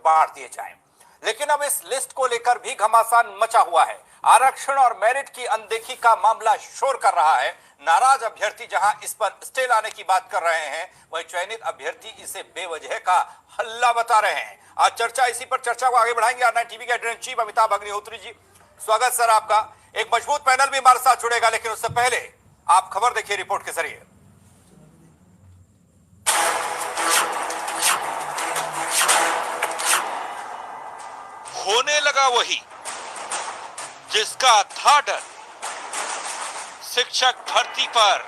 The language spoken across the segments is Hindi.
बांट दिए जाएं। लेकिन अब इस लिस्ट को लेकर भी घमासान मचा हुआ है। आरक्षण और मेरिट की अनदेखी का मामला शोर कर रहा है। नाराज अभ्यर्थी जहां इस पर स्टे लाने की बात कर रहे हैं, वहीं चयनित अभ्यर्थी इसे बेवजह का हल्ला बता रहे हैं। आज चर्चा इसी पर चर्चा को आगे बढ़ाएंगे। R9 टीवी के editor in chief Amitabh Agnihotri ji, स्वागत सर आपका। एक मजबूत पैनल भी हमारे साथ जुड़ेगा, लेकिन उससे पहले आप खबर देखिए रिपोर्ट के जरिए। होने लगा वही जिसका था डर। शिक्षक भर्ती पर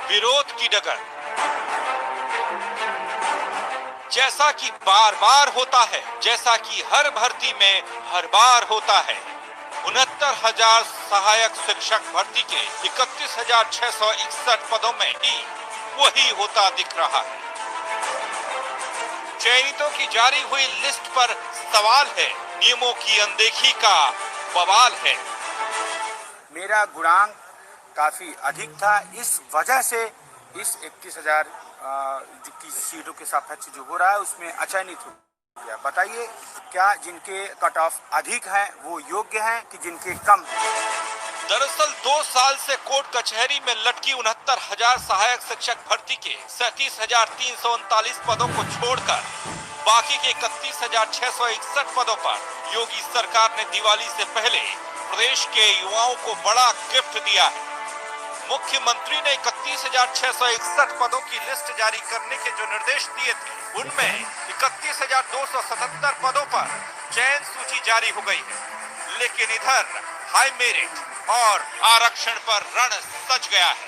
विरोध की डगर, जैसा कि बार बार होता है, जैसा कि हर भर्ती में हर बार होता है। 69,000 सहायक शिक्षक भर्ती के 31,661 पदों में ही वही होता दिख रहा है। चयनितों की जारी हुई लिस्ट पर सवाल है, नियमों की अनदेखी का बवाल है। मेरा गुणांक काफी अधिक था, इस वजह से इस 31,000 की सीटों के सापेक्ष जो हो रहा है उसमें अचयनित हो गया। बताइए, क्या जिनके कट ऑफ अधिक हैं वो योग्य हैं कि जिनके कम? दरअसल 2 साल से कोर्ट कचहरी में लटकी 69,000 सहायक शिक्षक भर्ती के 37,339 पदों को छोड़कर बाकी के 31,661 पदों पर योगी सरकार ने दिवाली से पहले प्रदेश के युवाओं को बड़ा गिफ्ट दिया है। मुख्यमंत्री ने 31,661 पदों की लिस्ट जारी करने के जो निर्देश दिए थे, उनमें 31,277 पदों पर चयन सूची जारी हो गई है। लेकिन इधर हाई मेरिट और आरक्षण पर रण सज गया है।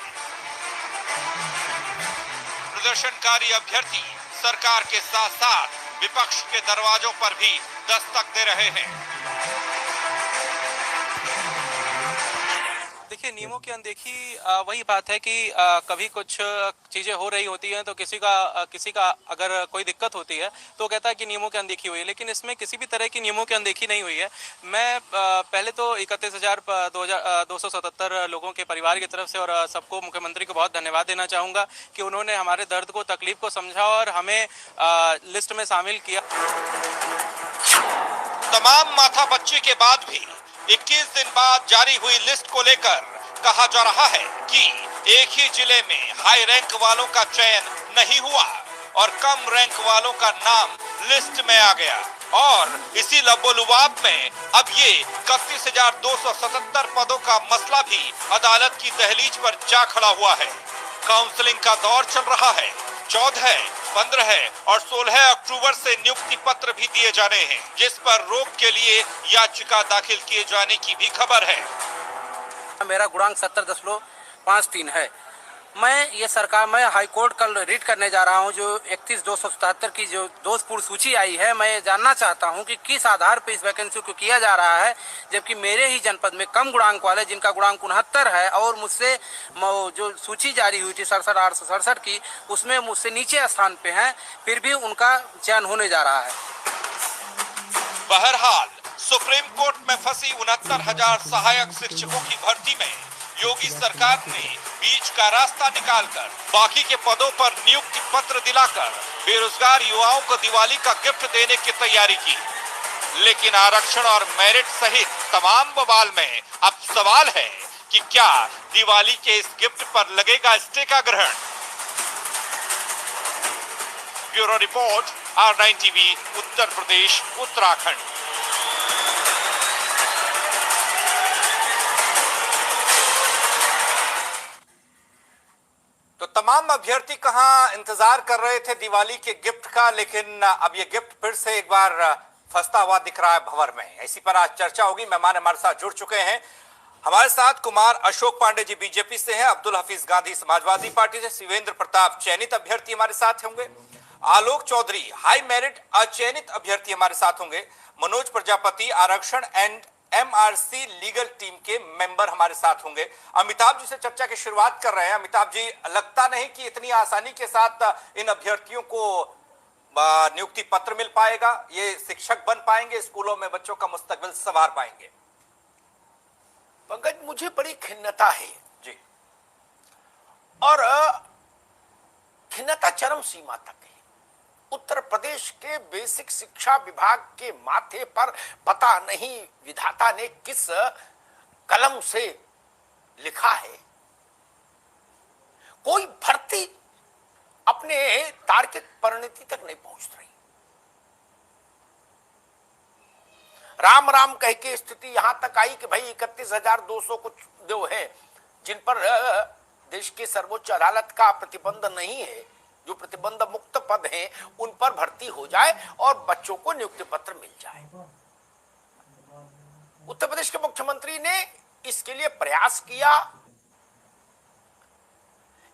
प्रदर्शनकारी अभ्यर्थी सरकार के साथ साथ विपक्ष के दरवाजों पर भी दस्तक दे रहे हैं। देखिए, नियमों की अनदेखी वही बात है कि कभी कुछ चीज़ें हो रही होती हैं तो किसी का अगर कोई दिक्कत होती है तो कहता है कि नियमों की अनदेखी हुई है, लेकिन इसमें किसी भी तरह की नियमों की अनदेखी नहीं हुई है। मैं पहले तो 31,277 लोगों के परिवार की तरफ से और सबको, मुख्यमंत्री को बहुत धन्यवाद देना चाहूँगा कि उन्होंने हमारे दर्द को, तकलीफ को समझा और हमें लिस्ट में शामिल किया। तमाम माथापच्ची के बाद भी 21 दिन बाद जारी हुई लिस्ट को लेकर कहा जा रहा है कि एक ही जिले में हाई रैंक वालों का चयन नहीं हुआ और कम रैंक वालों का नाम लिस्ट में आ गया। और इसी लबोलुआब में अब ये 31,277 पदों का मसला भी अदालत की दहलीज पर जा खड़ा हुआ है। काउंसलिंग का दौर चल रहा है। 14, 15 और 16 अक्टूबर से नियुक्ति पत्र भी दिए जाने हैं, जिस पर रोक के लिए याचिका दाखिल किए जाने की भी खबर है। मेरा गुणांक 70.53 है। मैं हाई कोर्ट कल रीड करने जा रहा हूं, जो 31,277 की जो दोषपूर्ण सूची आई है। मैं ये जानना चाहता हूं कि किस आधार पर इस वैकेंसी को किया जा रहा है, जबकि मेरे ही जनपद में कम गुणांक वाले, जिनका गुणांक 69 है और मुझसे जो सूची जारी हुई थी 67,867 की, उसमें मुझसे नीचे स्थान पे हैं, फिर भी उनका चयन होने जा रहा है। बहरहाल सुप्रीम कोर्ट में फंसी 69,000 सहायक शिक्षकों की भर्ती में योगी सरकार ने बीच का रास्ता निकालकर बाकी के पदों पर नियुक्ति पत्र दिलाकर बेरोजगार युवाओं को दिवाली का गिफ्ट देने की तैयारी की। लेकिन आरक्षण और मेरिट सहित तमाम बवाल में अब सवाल है कि क्या दिवाली के इस गिफ्ट पर लगेगा स्टे का ग्रहण? Bureau report, R9 TV, Uttar Pradesh, Uttarakhand. तो तमाम अभ्यर्थी कहां इंतजार कर रहे थे दिवाली के गिफ्ट का, लेकिन अब ये गिफ्ट फिर से एक बार फंसता हुआ दिख रहा है भंवर में। इसी पर आज चर्चा होगी। मेहमान हमारे साथ जुड़ चुके हैं। हमारे साथ कुमार अशोक पांडे जी बीजेपी से हैं, अब्दुल हफीज गांधी समाजवादी पार्टी से, शिवेंद्र प्रताप चयनित अभ्यर्थी हमारे साथ होंगे, आलोक चौधरी हाई मेरिट अचयनित अभ्यर्थी हमारे साथ होंगे, मनोज प्रजापति आरक्षण एंड MRC लीगल टीम के मेंबर हमारे साथ होंगे। अमिताभ जी से चर्चा की शुरुआत कर रहे हैं। अमिताभ जी, लगता नहीं कि इतनी आसानी के साथ इन अभ्यर्थियों को नियुक्ति पत्र मिल पाएगा, ये शिक्षक बन पाएंगे, स्कूलों में बच्चों का मुस्तकबिल संवार पाएंगे? पंकज, मुझे बड़ी खिन्नता है जी, और खिन्नता चरम सीमा तक है। उत्तर प्रदेश के बेसिक शिक्षा विभाग के माथे पर पता नहीं विधाता ने किस कलम से लिखा है, कोई भर्ती अपने तार्किक परिणति तक नहीं पहुंच रही। राम राम कह के स्थिति यहां तक आई कि भाई 31,200 कुछ जो है जिन पर देश के सर्वोच्च अदालत का प्रतिबंध नहीं है, जो प्रतिबंध मुक्त पद हैं, उन पर भर्ती हो जाए और बच्चों को नियुक्ति पत्र मिल जाए। उत्तर प्रदेश के मुख्यमंत्री ने इसके लिए प्रयास किया,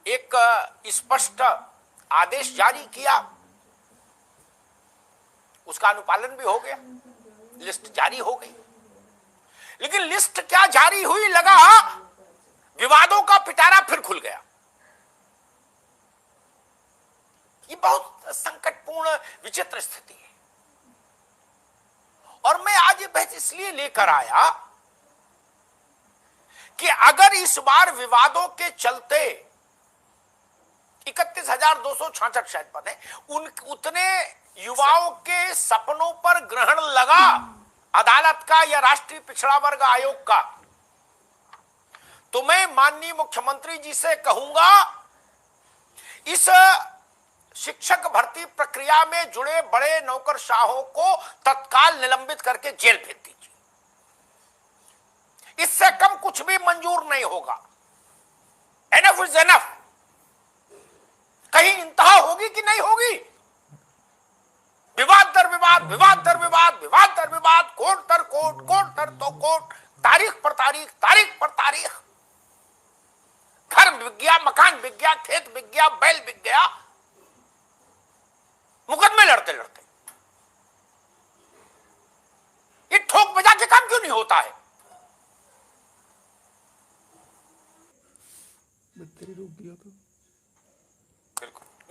एक स्पष्ट आदेश जारी किया, उसका अनुपालन भी हो गया, लिस्ट जारी हो गई। लेकिन लिस्ट क्या जारी हुई, लगा विवादों का पिटारा फिर खुल गया। ये बहुत संकटपूर्ण विचित्र स्थिति है। और मैं आज ये बहस इसलिए लेकर आया कि अगर इस बार विवादों के चलते 31,266 शायद पद है, उतने युवाओं के सपनों पर ग्रहण लगा अदालत का या राष्ट्रीय पिछड़ा वर्ग आयोग का, तो मैं माननीय मुख्यमंत्री जी से कहूंगा, इस शिक्षक भर्ती प्रक्रिया में जुड़े बड़े नौकरशाहों को तत्काल निलंबित करके जेल भेज दीजिए। इससे कम कुछ भी मंजूर नहीं होगा। Enough is enough. कहीं इंतहा होगी कि नहीं होगी? विवाद दर विवाद, विवाद दर विवाद, विवाद दर विवाद, कोर्ट दर कोर्ट, कोर्ट दर तो कोर्ट, तारीख पर तारीख, तारीख पर तारीख। घर बिक गया, मकान बिक गया, खेत बिक गया, बैल बिक गया, मुकदमे लड़ते लड़ते। ये ठोक बजा के काम क्यों नहीं होता है?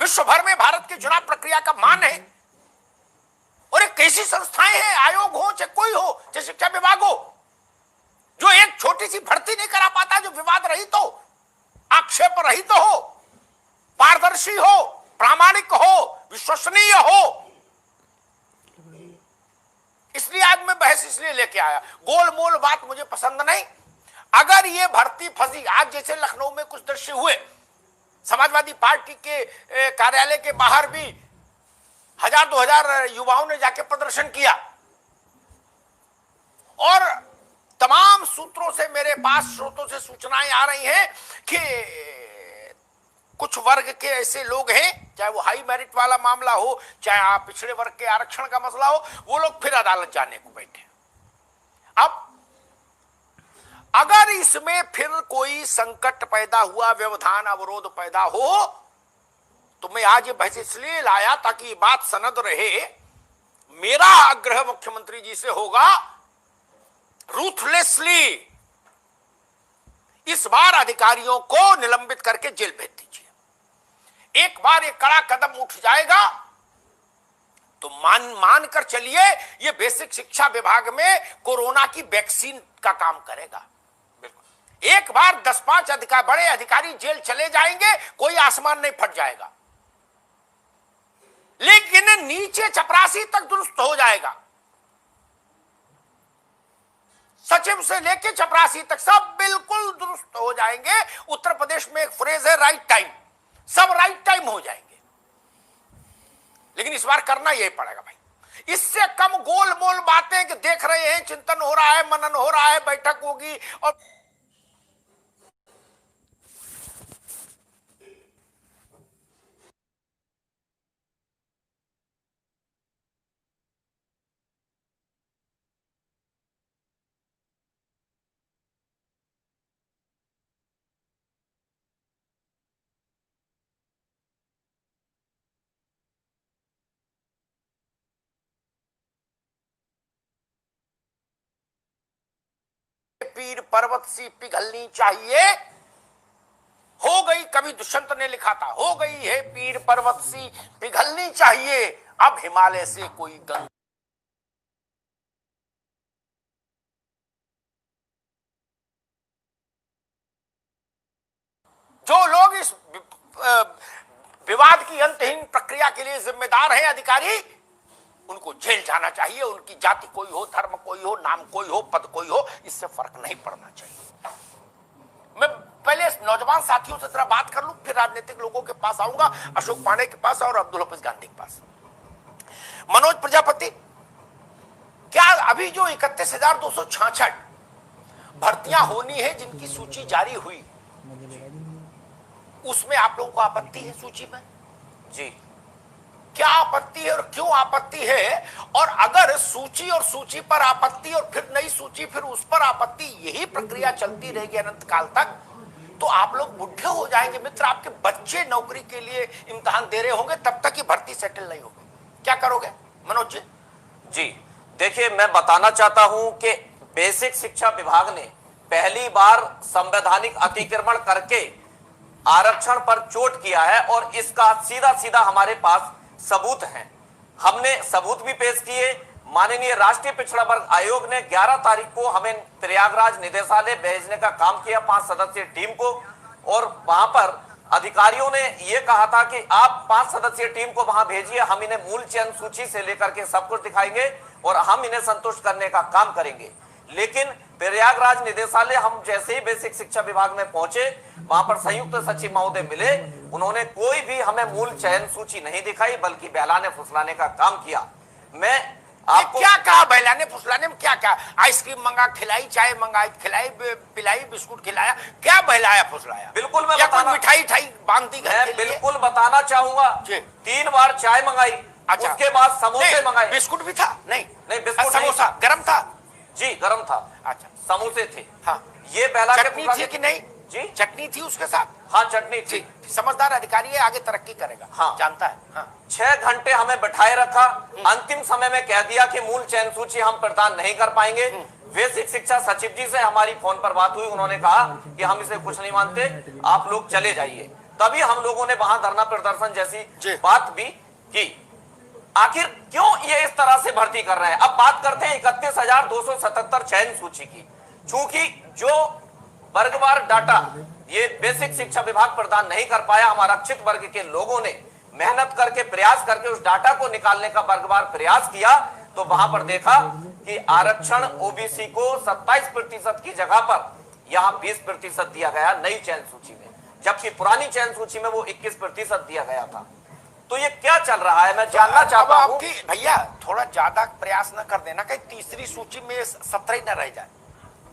विश्व भर में भारत की चुनाव प्रक्रिया का मान है, और एक कैसी संस्थाएं हैं, आयोग हो चाहे कोई हो, चाहे शिक्षा विभाग हो, जो एक छोटी सी भर्ती नहीं करा पाता, जो विवाद रहित हो, आक्षेप रहित हो, पारदर्शी हो, प्रामाणिक हो, विश्वसनीय हो। इसलिए आज मैं बहस इसलिए लेके आया। गोलमोल बात मुझे पसंद नहीं। अगर ये भर्ती फंसी, आज जैसे लखनऊ में कुछ दृश्य हुए, समाजवादी पार्टी के कार्यालय के बाहर भी 1,000-2,000 युवाओं ने जाके प्रदर्शन किया, और तमाम सूत्रों से मेरे पास स्रोतों से सूचनाएं आ रही हैं कि कुछ वर्ग के ऐसे लोग हैं, चाहे वो हाई मेरिट वाला मामला हो, चाहे पिछड़े वर्ग के आरक्षण का मसला हो, वो लोग फिर अदालत जाने को बैठे। अब अगर इसमें फिर कोई संकट पैदा हुआ, व्यवधान अवरोध पैदा हो, तो मैं आज ये बहस इसलिए लाया ताकि ये बात सनद रहे। मेरा आग्रह मुख्यमंत्री जी से होगा, रूथलेसली इस बार अधिकारियों को निलंबित करके जेल भेज दीजिए। एक बार ये कड़ा कदम उठ जाएगा तो मान कर चलिए, ये बेसिक शिक्षा विभाग में कोरोना की वैक्सीन का काम करेगा। एक बार 10-5 बड़े अधिकारी जेल चले जाएंगे, कोई आसमान नहीं फट जाएगा, लेकिन नीचे चपरासी तक दुरुस्त हो जाएगा। सचिव से लेके चपरासी तक सब बिल्कुल दुरुस्त हो जाएंगे। उत्तर प्रदेश में एक फ्रेज है, राइट टाइम, सब राइट टाइम हो जाएंगे। लेकिन इस बार करना यही पड़ेगा भाई। इससे कम गोल मोल बातें कि देख रहे हैं, चिंतन हो रहा है, मनन हो रहा है, बैठक होगी और पीर पर्वत सी पिघलनी चाहिए। हो गई, कभी दुष्यंत ने लिखा था, हो गई है पीर पर्वत सी पिघलनी चाहिए, अब हिमालय से कोई गंगा। जो लोग इस विवाद की अंतहीन प्रक्रिया के लिए जिम्मेदार हैं अधिकारी, उनको जेल जाना चाहिए। उनकी जाति कोई हो, धर्म कोई हो, नाम कोई हो, पद कोई हो, इससे फर्क नहीं पड़ना चाहिए। मैं पहले नौजवान साथियों से जरा बात कर लूं, फिर राजनीतिक लोगों के पास आऊंगा, अशोक पांडे के पास और अब्दुल हफीज गांधी के पास। मनोज प्रजापति, क्या अभी जो 31,266 भर्तियां होनी है जिनकी सूची जारी हुई, उसमें आप लोगों को आपत्ति है सूची में? जी, क्या आपत्ति है और क्यों आपत्ति है? और अगर सूची और सूची पर आपत्ति और फिर नई सूची, फिर उस पर आपत्ति, यही प्रक्रिया चलती रहेगी अनंत काल तक, तो आप लोग बुढ़े हो जाएंगे मित्र। आपके बच्चे नौकरी के लिए इम्तिहान दे रहे होंगे, तब तक ही भर्ती सेटल नहीं होगी। क्या करोगे मनोज जी? जी देखिए, मैं बताना चाहता हूं कि बेसिक शिक्षा विभाग ने पहली बार संवैधानिक अतिक्रमण करके आरक्षण पर चोट किया है और इसका सीधा सीधा हमारे पास सबूत हैं। हमने सबूत भी पेश किए। माननीय राष्ट्रीय पिछड़ा वर्ग आयोग ने 11 तारीख को हमें प्रयागराज निदेशालय भेजने का काम किया 5 सदस्यीय टीम को, और वहां पर अधिकारियों ने यह कहा था कि आप 5 सदस्यीय टीम को वहां भेजिए, हम इन्हें मूल चयन सूची से लेकर के सब कुछ दिखाएंगे और हम इन्हें संतुष्ट करने का काम करेंगे। लेकिन प्रयागराज निदेशालय हम जैसे ही बेसिक शिक्षा विभाग में पहुंचे, वहां पर संयुक्त सचिव महोदय मिले, उन्होंने कोई भी हमें मूल चयन सूची नहीं दिखाई, बल्कि बहलाने फुसलाने का काम किया। मैं आपको क्या कहा बहलाने फुसलाने में? क्या क्या आइसक्रीम मंगा खिलाई, चाय मंगाई खिलाई, पिलाई, बिस्कुट खिलाया, क्या बहलाया फुसलाया? बिल्कुल मैं या कोई बताना, मिठाई ठाई बांधती घर मैं के लिए? बिल्कुल बताना चाहूंगा। जी। 3 बार चाय मंगाई, अच्छा। उसके बाद समोसे मंगाए। बिस्कुट भी था? नहीं नहीं, बिस्कुट नहीं। समोसा गरम था? जी गरम था। अच्छा, समोसे थे। हाँ। ये बहला के चटनी फुसला थी के- कि नहीं? जी चटनी थी उसके साथ? हाँ, चटनी थी। समझदार अधिकारी है, आगे तरक्की करेगा। हाँ। जानता है। हाँ। 6 घंटे हमें बैठाए रखा। अंतिम समय में कह दिया कि मूल चयन सूची हम प्रदान नहीं कर पाएंगे। बेसिक शिक्षा सचिव जी से हमारी फोन पर बात हुई, उन्होंने कहा कि हम इसे कुछ नहीं मानते, आप लोग चले जाइए। तभी हम लोगों ने वहां धरना प्रदर्शन जैसी बात भी की। आखिर क्यों ये इस तरह से भर्ती कर रहे हैं? अब बात करते हैं 31,277 चयन सूची की। चूंकि जो वर्गवार डाटा ये बेसिक शिक्षा विभाग प्रदान नहीं कर पाया, हम आरक्षित वर्ग के लोगों ने मेहनत करके प्रयास करके उस डाटा को निकालने का वर्गवार प्रयास किया, तो वहां पर देखा कि आरक्षण ओबीसी को 27% की जगह पर यहां 20% दिया गया नई चयन सूची में, जबकि पुरानी चयन सूची में वो 21% दिया गया था। तो ये क्या चल रहा है, मैं जानना चाहता हूं। भैया थोड़ा ज्यादा प्रयास न कर देना, कहीं तीसरी सूची में 17 ही न रह जाए।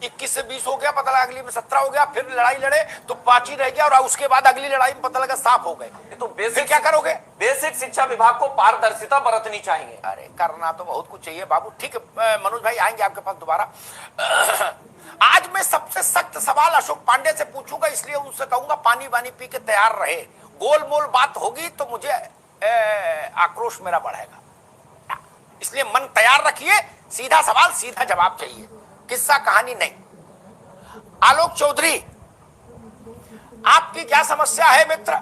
21 से 20 हो गया, पता लगा अगली में 17 हो गया, फिर लड़ाई लड़े तो 5 ही रह गया, और उसके बाद अगली लड़ाई में पता लगा साफ हो गए। तो फिर क्या करोगे? बेसिक शिक्षा विभाग को पारदर्शिता बरतनी चाहिए। अरे करना तो बहुत कुछ चाहिए बाबू। ठीक है मनोज भाई, आएंगे आपके पास दोबारा। आज मैं सबसे सख्त सवाल अशोक पांडे से पूछूंगा, इसलिए उनसे कहूंगा पानी वानी पी के तैयार रहे। गोल मोल बात होगी तो मुझे आक्रोश मेरा बढ़ेगा, इसलिए मन तैयार रखिए। सीधा सवाल सीधा जवाब चाहिए, किस्सा कहानी नहीं। आलोक चौधरी, आपकी क्या समस्या है मित्र?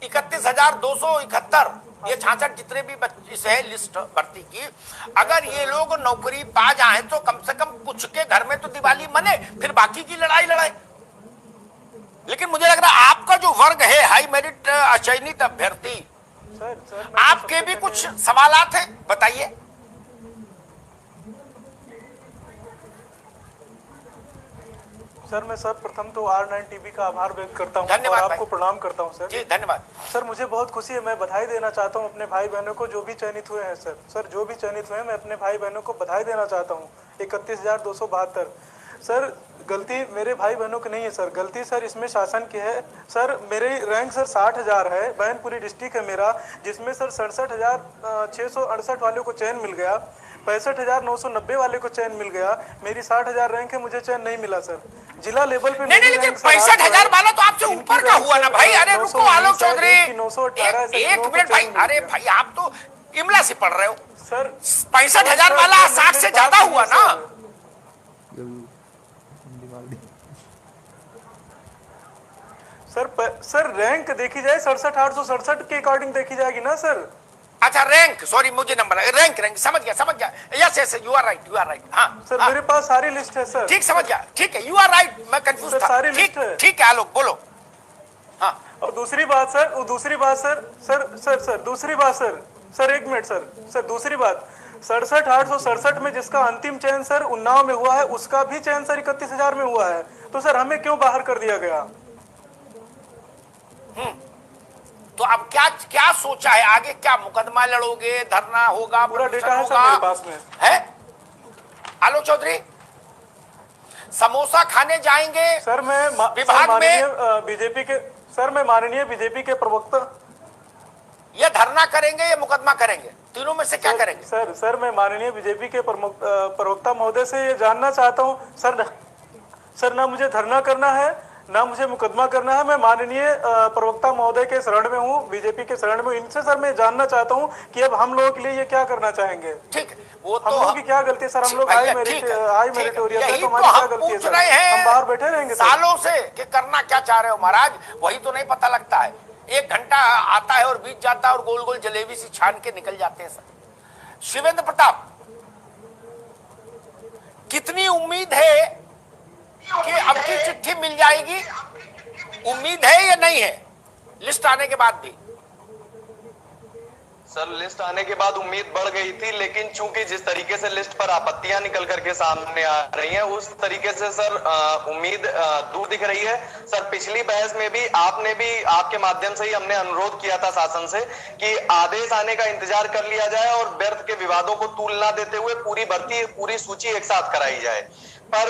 31,271 ये 66 जितने भी बच्चे है लिस्ट भर्ती की, अगर ये लोग नौकरी पा जाए तो कम से कम कुछ के घर में तो दिवाली मने, फिर बाकी की लड़ाई लड़ाए। लेकिन मुझे लग रहा है आपका जो वर्ग है हाई मेरिट अचयनित अभ्यर्थी, आपके भी कुछ सवालात हैं, बताइए। सर मैं सर्वप्रथम तो R9 टीवी का आभार व्यक्त करता हूं धन्यवाद और आपको भाई। प्रणाम करता हूं सर। जी धन्यवाद। सर मुझे बहुत खुशी है, मैं बधाई देना चाहता हूं अपने भाई बहनों को जो भी चयनित हुए हैं। सर जो भी चयनित हुए हैं, मैं अपने भाई बहनों को बधाई देना चाहता हूं। 31,272 सर, गलती मेरे भाई बहनों की नहीं है सर, गलती सर इसमें शासन की है। सर मेरी रैंक सर 60,000 है, बैनपुरी डिस्ट्रिक्ट है मेरा, जिसमें सर 67,668 वालों को चयन मिल गया, 65,990 वाले को चयन मिल गया। मेरी 60,000 रैंक है, मुझे चयन नहीं मिला सर। जिला लेवल पे नहीं, लेकिन 65,000 वाला तो आपसे ऊपर का हुआ ना भाई। अरे रुको आलोक चौधरी, एक मिनट भाई। अरे भाई आप तो इमला से पढ़ रहे हो सर। 65,000 वाला 60 से ज्यादा हुआ ना सर रैंक देखी जाए 67,867 के अकॉर्डिंग देखी जाएगी ना सर। अच्छा रैंक, सॉरी मुझे नंबर रैंक समझ गया। Yes yes you are right. हाँ सर हाँ, मेरे पास सारी लिस्ट है सर। ठीक समझ गया, ठीक है, यू आर राइट। मैं कंफ्यूज सर, था। सारी लिस्ट है। ठीक है आलोक बोलो। हाँ और दूसरी बात सर, दूसरी बात सर, एक मिनट सर, दूसरी बात 67,867 में जिसका अंतिम चयन सर उन्नाव में हुआ है, उसका भी चयन सर 31,000 में हुआ है। तो सर हमें क्यों बाहर कर दिया गया? तो अब क्या क्या सोचा है आगे? क्या मुकदमा लड़ोगे, धरना होगा? पूरा डेटा है सर मेरे पास में है। आलोक चौधरी समोसा खाने जाएंगे सर। मैं विभाग में बीजेपी के सर, मैं माननीय बीजेपी के प्रवक्ता, ये धरना करेंगे या मुकदमा करेंगे? तीनों में से क्या करेंगे? सर मैं माननीय बीजेपी के प्रवक्ता महोदय से ये जानना चाहता हूँ सर, ना मुझे धरना करना है ना मुझे मुकदमा करना है। मैं माननीय प्रवक्ता महोदय के शरण में हूँ, बीजेपी के शरण में। इनसे सर मैं जानना चाहता हूँ कि अब हम लोगों के लिए ये क्या करना चाहेंगे। ठीक है, वो हम लोगों की क्या गलती है सर? हम लोग आई मेरिटोरियस है, तो हमारी क्या गलती है सर? हम बाहर बैठे रहेंगे सालों से कि करना क्या चाह रहे हो महाराज, वही तो नहीं पता लगता है। 1 घंटा आता है और बीत जाता है और गोल गोल जलेबी सी छान के निकल जाते हैं सर। शिवेंद्र प्रताप, कितनी उम्मीद है कि अब की चिट्ठी मिल जाएगी? उम्मीद है या नहीं है लिस्ट आने के बाद भी? सर लिस्ट आने के बाद उम्मीद बढ़ गई थी, लेकिन चूंकि जिस तरीके से लिस्ट पर आपत्तियां निकल करके सामने आ रही हैं, उस तरीके से सर उम्मीद दूर दिख रही है। सर पिछली बहस में भी आपके माध्यम से ही हमने अनुरोध किया था शासन से कि आदेश आने का इंतजार कर लिया जाए और व्यर्थ के विवादों को तूल ना देते हुए पूरी सूची एक साथ कराई जाए। पर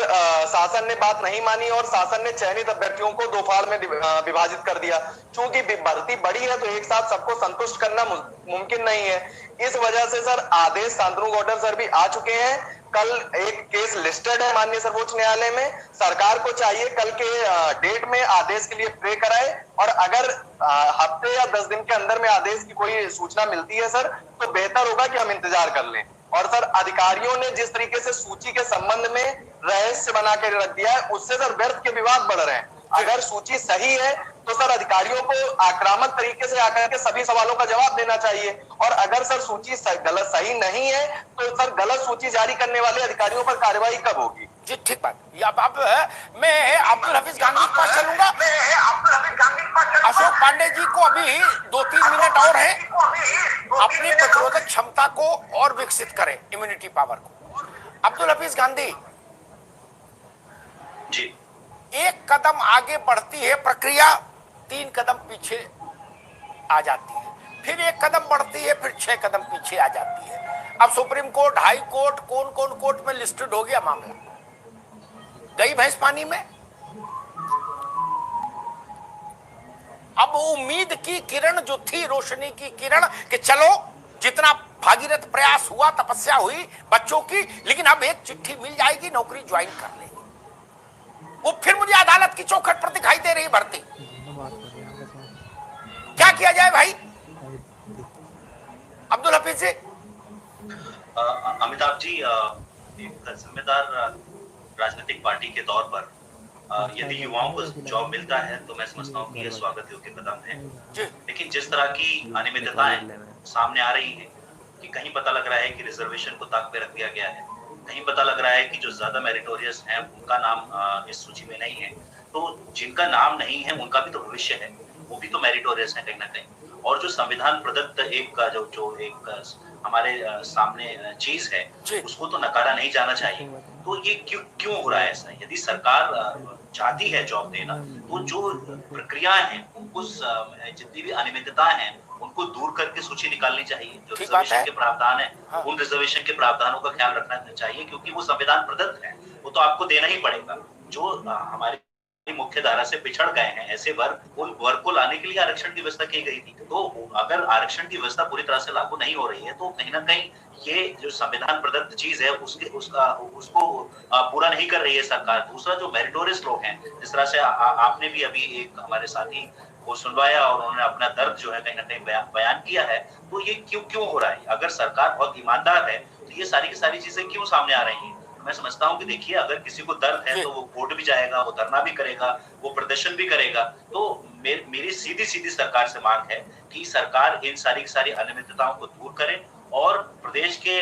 शासन ने बात नहीं मानी और शासन ने चयनित अभ्यर्थियों को 2 फाड़ में विभाजित कर दिया। चूंकि भर्ती बड़ी है तो एक साथ सबको संतुष्ट करना मुमकिन नहीं है। इस वजह से सर आदेश शांतनु गौडर सर भी आ चुके हैं। कल एक केस लिस्टेड है माननीय सर्वोच्च न्यायालय में। सरकार को चाहिए कल के डेट में आदेश के लिए प्रे कराए और अगर हफ्ते या 10 दिन के अंदर में आदेश की कोई सूचना मिलती है सर, तो बेहतर होगा कि हम इंतजार कर लें। और सर अधिकारियों ने जिस तरीके से सूची के संबंध में रहस्य बना के रख दिया है, उससे सर व्यर्थ के विवाद बढ़ रहे हैं। अगर सूची सही है तो सर अधिकारियों को आक्रामक तरीके से आकर के सभी सवालों का जवाब देना चाहिए, और अगर सर सूची सही नहीं है तो सर गलत सूची जारी करने वाले अधिकारियों पर कार्रवाई कब होगी? जी ठीक बात। अब मैं अब्दुल हफीज गांधी के पास चलूंगा। अशोक पांडे जी को अभी 2-3 मिनट और है, अपनी प्रतिरोधक क्षमता को और विकसित करें, इम्यूनिटी पावर को। अब्दुल हफीज गांधी जी, 1 कदम आगे बढ़ती है प्रक्रिया, 3 कदम पीछे आ जाती है, फिर 1 कदम बढ़ती है, फिर 6 कदम पीछे आ जाती है। अब सुप्रीम कोर्ट, हाई कोर्ट, कौन कौन कोर्ट में लिस्टेड हो गया मामला, गई भैंस पानी में। अब उम्मीद की किरण जो थी, रोशनी की किरण कि चलो जितना भागीरथ प्रयास हुआ, तपस्या हुई बच्चों की, लेकिन अब एक चिट्ठी मिल जाएगी, नौकरी ज्वाइन कर लेगी, वो फिर मुझे अदालत की चौखट पर दिखाई दे रही भर्ती। क्या किया जाए भाई? अब्दुल हफीज जी। अमिताभ जी, एक जिम्मेदार राजनीतिक पार्टी के तौर पर यदि युवाओं को जॉब मिलता है तो मैं समझता हूँ कि यह स्वागत योग्य कदम है। लेकिन जिस तरह की अनियमितताएं सामने आ रही हैं कि कहीं पता लग रहा है कि रिजर्वेशन को ताक पे रख दिया गया है, कहीं पता लग रहा है कि जो ज्यादा मेरिटोरियस हैं उनका नाम इस सूची में नहीं है, तो जिनका नाम नहीं है उनका भी तो भविष्य है, वो भी तो मेरिटोरियस है कहीं ना कहीं। और जो संविधान प्रदत्त एक जो एक हमारे सामने चीज है, उसको तो नकारा नहीं जाना चाहिए। तो ये क्यों हो रहा है ऐसा? यदि सरकार चाहती है जॉब देना, तो जो प्रक्रियाएं हैं, उनको जितनी भी अनियमितताएं हैं उनको दूर करके सूची निकालनी चाहिए। जो रिजर्वेशन के प्रावधान है, उन रिजर्वेशन के प्रावधानों का ख्याल रखना चाहिए, क्योंकि वो संविधान प्रदत्त है, वो तो आपको देना ही पड़ेगा। जो हमारे मुख्य धारा से पिछड़ गए हैं ऐसे वर्ग, उन वर्ग को लाने के लिए आरक्षण की व्यवस्था की गई थी। तो अगर आरक्षण की व्यवस्था पूरी तरह से लागू नहीं हो रही है तो कहीं ना कहीं ये जो संविधान प्रदत्त चीज है उसको पूरा नहीं कर रही है सरकार। दूसरा, जो मेरिटोरियस लोग हैं, जिस तरह से आपने भी अभी एक हमारे साथी को सुनवाया और उन्होंने अपना दर्द जो है कहीं ना कहीं बयान किया है, तो ये क्यों हो रहा है? अगर सरकार बहुत ईमानदार है तो ये सारी की सारी चीजें क्यों सामने आ रही है? मैं समझता हूँ कि देखिए, अगर किसी को दर्द है तो वो कोर्ट भी जाएगा, वो धरना भी करेगा, वो प्रदर्शन भी करेगा। तो मेरी सीधी सरकार से मांग है कि सरकार इन सारी की सारी अनियमितताओं को दूर करे और प्रदेश के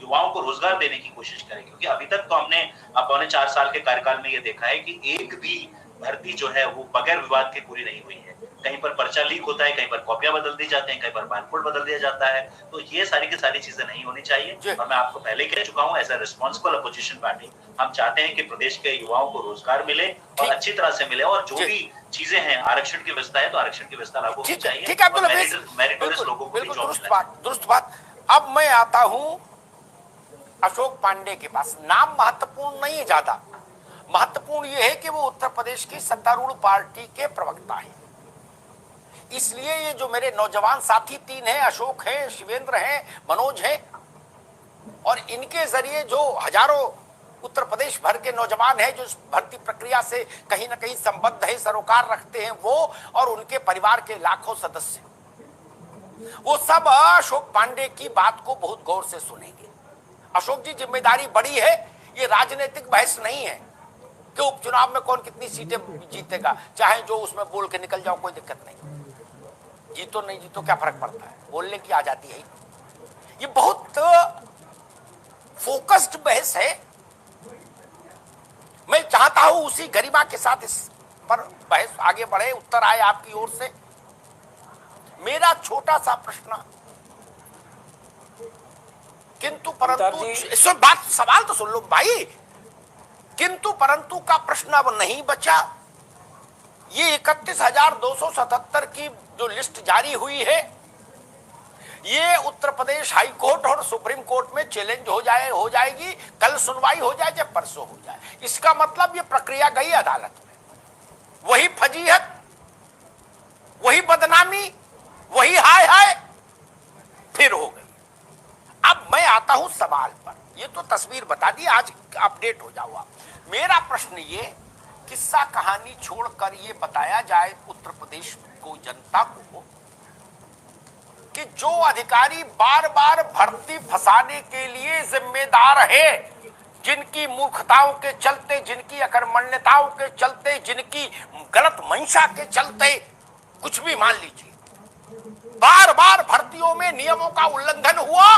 युवाओं को रोजगार देने की कोशिश करे, क्योंकि अभी तक तो हमने 4.25 साल के कार्यकाल में ये देखा है कि एक भी भर्ती जो है वो बगैर विवाद के पूरी नहीं हुई है। कहीं पर पर्चा लीक होता है, कहीं पर कॉपियां बदल दी जाते हैं, कहीं पर पासपोर्ट बदल दिया जाता है। तो ये सारी की सारी चीजें नहीं होनी चाहिए। और मैं आपको पहले कह चुका हूं, as a responsible opposition party हम चाहते हैं कि प्रदेश के युवाओं को रोजगार मिले और अच्छी तरह से मिले, और जो भी चीजें हैं, आरक्षण की व्यवस्था है तो आरक्षण की व्यवस्था लागू होनी चाहिए। ठीक है, मेरिटोरियस लोगों को दुरुस्त बात। अब मैं आता हूं अशोक पांडे के पास। नाम महत्वपूर्ण नहीं है ज्यादा, महत्वपूर्ण यह है कि वो उत्तर प्रदेश की सत्तारूढ़ पार्टी के प्रवक्ता हैं। इसलिए ये जो मेरे नौजवान साथी तीन हैं, अशोक हैं, शिवेंद्र हैं, मनोज हैं, और इनके जरिए जो हजारों उत्तर प्रदेश भर के नौजवान हैं जो इस भर्ती प्रक्रिया से कहीं ना कहीं संबद्ध है, सरोकार रखते हैं, वो और उनके परिवार के लाखों सदस्य, वो सब अशोक पांडे की बात को बहुत गौर से सुनेंगे। अशोक जी, जिम्मेदारी बड़ी है, ये राजनीतिक बहस नहीं है कि उपचुनाव में कौन कितनी सीटें जीतेगा, चाहे जो उसमें बोल के निकल जाओ, कोई दिक्कत नहीं। जीतो नहीं जीतो क्या फर्क पड़ता है, बोलने की आजादी है। ये बहुत फोकस्ड बहस है। मैं चाहता हूं उसी गरिमा के साथ इस पर बहस आगे बढ़े, उत्तर आए आपकी ओर से। मेरा छोटा सा प्रश्न, किंतु परंतु, बात सवाल तो सुन लो भाई, किंतु परंतु का प्रश्न अब नहीं बचा। ये 31,277 की जो लिस्ट जारी हुई है, ये उत्तर प्रदेश हाई कोर्ट और सुप्रीम कोर्ट में चैलेंज हो जाएगी। कल सुनवाई हो जाए चाहे परसों हो जाए, इसका मतलब ये प्रक्रिया गई अदालत में। वही फजीहत, वही बदनामी, वही हाय हाय फिर हो गई। अब मैं आता हूं सवाल पर। ये तो तस्वीर बता दी, आज अपडेट हो जाओ आप। मेरा प्रश्न ये, किस्सा कहानी छोड़कर ये बताया जाए उत्तर प्रदेश को, जनता को, कि जो अधिकारी बार बार भर्ती फंसाने के लिए जिम्मेदार है, जिनकी मूर्खताओं के चलते, जिनकी अकर्मण्यताओं के चलते, जिनकी गलत मंशा के चलते, कुछ भी मान लीजिए, बार बार भर्तियों में नियमों का उल्लंघन हुआ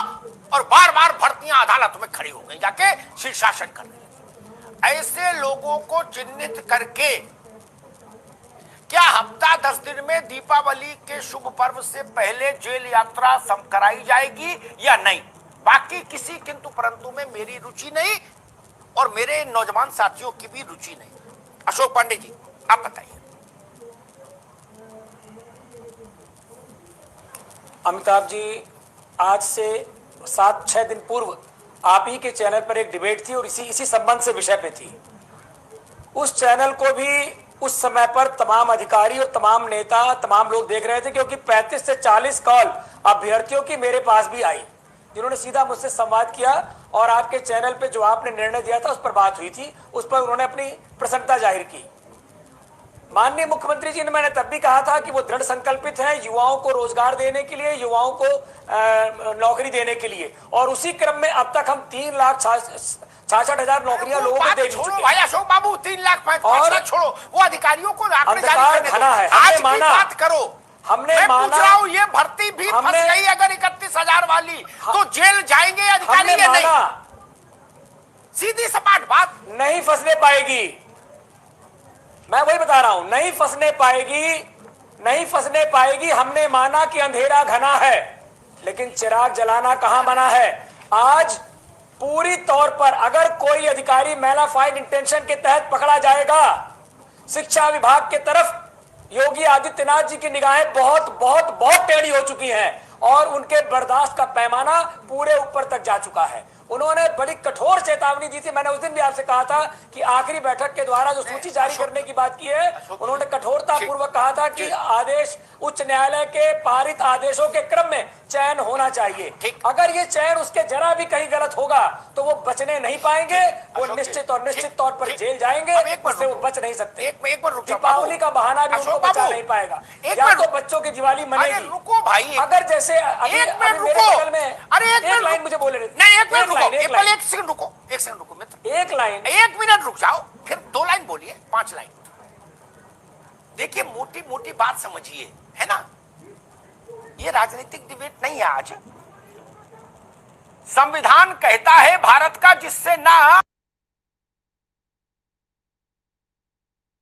और बार बार भर्तियां अदालत में खड़ी हो गई जाके शीर्षासन करने। ऐसे लोगों को चिन्हित करके क्या हफ्ता 10 दिन में दीपावली के शुभ पर्व से पहले जेल यात्रा कराई जाएगी या नहीं? बाकी किसी किंतु परंतु में मेरी रुचि नहीं और मेरे नौजवान साथियों की भी रुचि नहीं। अशोक पांडे जी, आप बताइए। अमिताभ जी, आज से 7-6 दिन पूर्व आप ही के चैनल पर एक डिबेट थी और इसी संबंध से विषय पे थी। उस चैनल को भी उस समय पर तमाम अधिकारी और तमाम नेता, तमाम लोग देख रहे थे, क्योंकि 35 से 40 कॉल अभ्यर्थियों की मेरे पास भी आई, जिन्होंने सीधा मुझसे संवाद किया और आपके चैनल पे जो आपने निर्णय दिया था उस पर बात हुई थी, उस पर उन्होंने अपनी प्रसन्नता जाहिर की। माननीय मुख्यमंत्री जी ने, मैंने तब भी कहा था कि वो दृढ़ संकल्पित हैं युवाओं को रोजगार देने के लिए, युवाओं को नौकरी देने के लिए, और उसी क्रम में अब तक हम 3,66,000 नौकरियां लोगों को दे चुके हैं। भाई अशोक बाबू, 3,65,000 छोड़ो, वो अधिकारियों को अंधकार घना है। आज की बात करो। हमने मैं माना, पूछ रहा हूं, ये भर्ती भी फंस गई अगर 31,000 वाली, तो जेल जाएंगे अधिकारी या नहीं? सीधी सपाट बात। नहीं फंसने पाएगी, मैं वही बता रहा हूं, नहीं फंसने पाएगी। हमने माना कि अंधेरा घना है, लेकिन चिराग जलाना कहां बना है। आज पूरी तौर पर अगर कोई अधिकारी मैलाफाइड इंटेंशन के तहत पकड़ा जाएगा, शिक्षा विभाग के तरफ योगी आदित्यनाथ जी की निगाहें बहुत बहुत बहुत टेढ़ी हो चुकी हैं और उनके बर्दाश्त का पैमाना पूरे ऊपर तक जा चुका है। उन्होंने बड़ी कठोर चेतावनी दी थी। मैंने उस दिन भी आपसे कहा था कि आखिरी बैठक के द्वारा जो सूची जारी करने की बात की है, उन्होंने कठोरता पूर्वक कहा था कि आदेश, उच्च न्यायालय के पारित आदेशों के क्रम में चयन होना चाहिए। अगर ये चयन उसके जरा भी कहीं गलत होगा तो वो बचने नहीं पाएंगे, वो निश्चित तौर पर जेल जाएंगे, उससे वो बच नहीं सकते। दीपावली का बहाना भी उनको बचा नहीं पाएगा। या तो बच्चों की दिवाली मनेगी, रुको भाई, अगर जैसे मेरे बगल में, अरे एक लाइन मुझे बोले, एक सेकंड रुको मित्र, एक मिनट रुक जाओ, फिर 2 लाइन बोलिए, 5 लाइन। देखिए, मोटी मोटी बात समझिए, है ना? ये राजनीतिक डिबेट नहीं है आज। संविधान कहता है भारत का, जिससे ना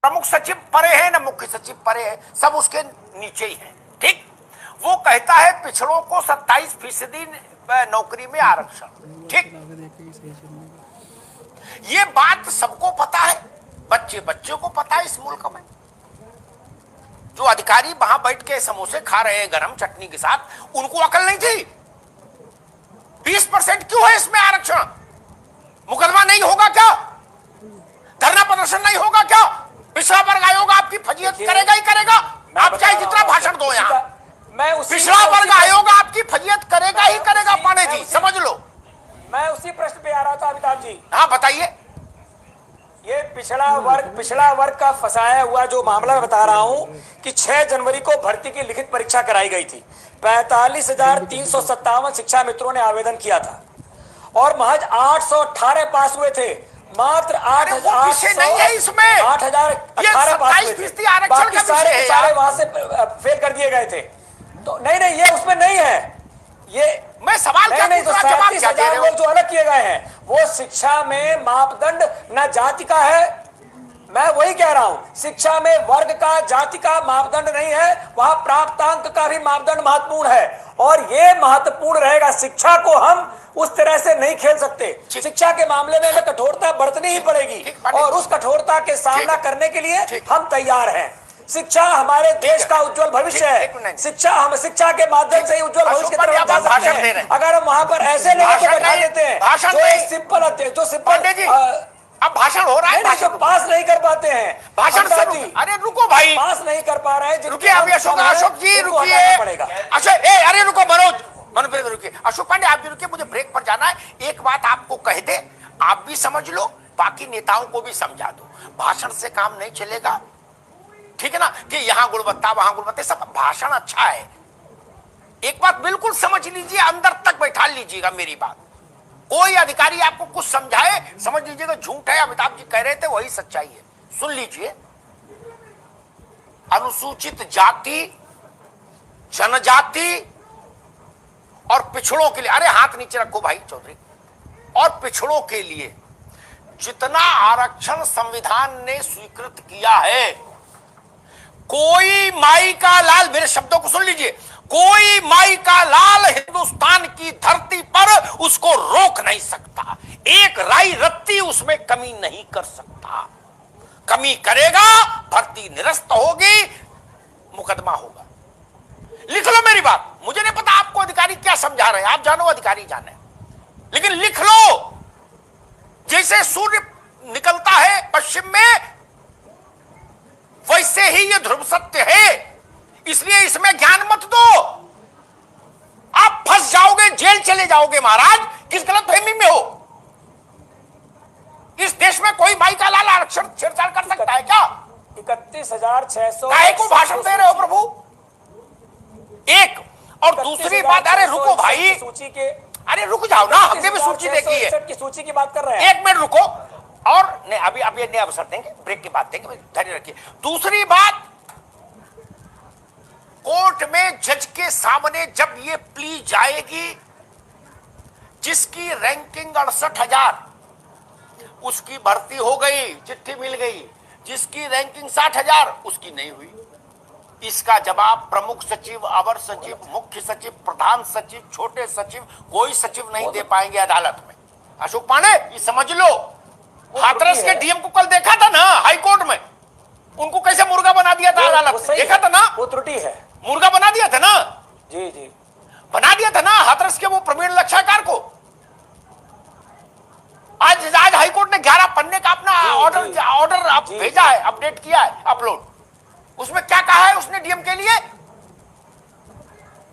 प्रमुख सचिव परे है न मुख्य सचिव परे है, सब उसके नीचे ही है। ठीक, वो कहता है पिछड़ों को 27% नौकरी में आरक्षण। ठीक, ये बात सबको पता है, बच्चे को पता है इस मुल्क में। जो अधिकारी वहां बैठ के समोसे खा रहे हैं गरम चटनी के साथ, उनको अकल नहीं थी। 20% क्यों है इसमें आरक्षण? मुकदमा नहीं होगा क्या? धरना प्रदर्शन नहीं होगा क्या? पिछड़ा वर्ग आयोग आपकी फजीयत करेगा ही करेगा। आप चाहे जितना भाषण दो यहाँ, पिछड़ा वर्ग आयोग आपकी फजीयत करेगा ही करेगा। पांडे जी समझ लो। मैं उसी प्रश्न पे आ रहा था अमिताभ जी। हाँ बताइए। ये पिछड़ा वर्ग का फंसाया हुआ जो मामला मैं बता रहा हूं कि 6 जनवरी को भर्ती की लिखित परीक्षा कराई गई थी। 45,357 शिक्षा मित्रों ने आवेदन किया था और महज 818 पास हुए थे। मात्र 8,000 नहीं है इसमें, 8,018 पास हुए थे, बाकी सारे वहां से फेल कर दिए गए थे। तो नहीं ये उसमें नहीं है। ये मैं सवाल क्या नहीं तो 37,000 लोग जो अलग किए गए हैं, वो शिक्षा में मापदंड न जाति का है। मैं वही कह रहा हूं, शिक्षा में वर्ग का जाति का मापदंड नहीं है, वहां प्राप्तांक का भी मापदंड महत्वपूर्ण है और ये महत्वपूर्ण रहेगा। शिक्षा को हम उस तरह से नहीं खेल सकते। शिक्षा के मामले में हमें कठोरता बरतनी ही पड़ेगी और उस कठोरता के सामना करने के लिए हम तैयार हैं। शिक्षा हमारे देश का उज्जवल भविष्य है। शिक्षा के माध्यम से ही उज्जवल भविष्य की तरफ जा सकते हैं। अगर हम वहां पर ऐसे लोगों को बैठा देते हैं जो सिंपल अब भाषण हो रहा है, जो पास नहीं कर पाते हैं भाषण से। अरे रुको भाई, पास नहीं कर पा रहे हैं। रुकिए अभी अशोक जी रुकिए। अच्छा अरे रुको मनोज रुकिए। अशोक पांडे आप भी रुकिए, मुझे ब्रेक पर जाना है। एक बात आपको कह दे, आप भी समझ लो, बाकी नेताओं को भी समझा दो। भाषण से काम नहीं चलेगा, ठीक है ना, कि यहां गुणवत्ता वहां गुणवत्ता। सब भाषण अच्छा है, एक बात बिल्कुल समझ लीजिए, अंदर तक बैठा लीजिएगा मेरी बात। कोई अधिकारी आपको कुछ समझाए, समझ लीजिएगा झूठ है, अमिताभ जी कह रहे थे वही सच्चाई है। सुन लीजिए, अनुसूचित जाति, जनजाति और पिछड़ों के लिए, अरे हाथ नीचे रखो भाई चौधरी, और पिछड़ों के लिए जितना आरक्षण संविधान ने स्वीकृत किया है, कोई माई का लाल, मेरे शब्दों को सुन लीजिए, कोई माई का लाल हिंदुस्तान की धरती पर उसको रोक नहीं सकता। एक राई रत्ती उसमें कमी नहीं कर सकता। कमी करेगा, भर्ती निरस्त होगी, मुकदमा होगा। लिख लो मेरी बात। मुझे नहीं पता आपको अधिकारी क्या समझा रहे हैं, आप जानो, अधिकारी जाने, लेकिन लिख लो। जैसे सूर्य निकलता है पश्चिम में, वैसे ही ये ध्रुव सत्य है। इसलिए इसमें ज्ञान मत दो, आप फंस जाओगे, जेल चले जाओगे महाराज। किस गलतफहमी में हो? इस देश में कोई माई का लाल आरक्षण छेड़छाड़ कर सकता है क्या? 31,600 काहे को भाषण दे रहे हो प्रभु? एक और दूसरी बात, अरे रुको भाई, सूची के, अरे रुक जाओ ना, हमने भी सूची देखी है। की सूची की बात कर रहे हैं। एक मिनट रुको, और नहीं अभी नए अवसर देंगे, ब्रेक के बाद देंगे, धैर्य रखिए। दूसरी बात, कोर्ट में जज के सामने जब ये प्ली जाएगी, जिसकी रैंकिंग 68,000, उसकी भर्ती हो गई, चिट्ठी मिल गई। जिसकी रैंकिंग 60,000, उसकी नहीं हुई। इसका जवाब प्रमुख सचिव, अवर सचिव, मुख्य सचिव, प्रधान सचिव, छोटे सचिव, कोई सचिव नहीं दे पाएंगे अदालत में। अशोक पांडे ये समझ लो। हाथरस के डीएम को कल देखा था ना हाई कोर्ट में, उनको कैसे मुर्गा बना दिया था अदालत में, देखा था ना? वो त्रुटि है, मुर्गा बना दिया था ना। जी बना दिया था ना हाथरस के वो प्रवीण लक्षाकार को। आज हाईकोर्ट ने 11 पन्ने का अपना ऑर्डर भेजा है, अपडेट किया है, अपलोड। उसमें क्या कहा है उसने डीएम के लिए?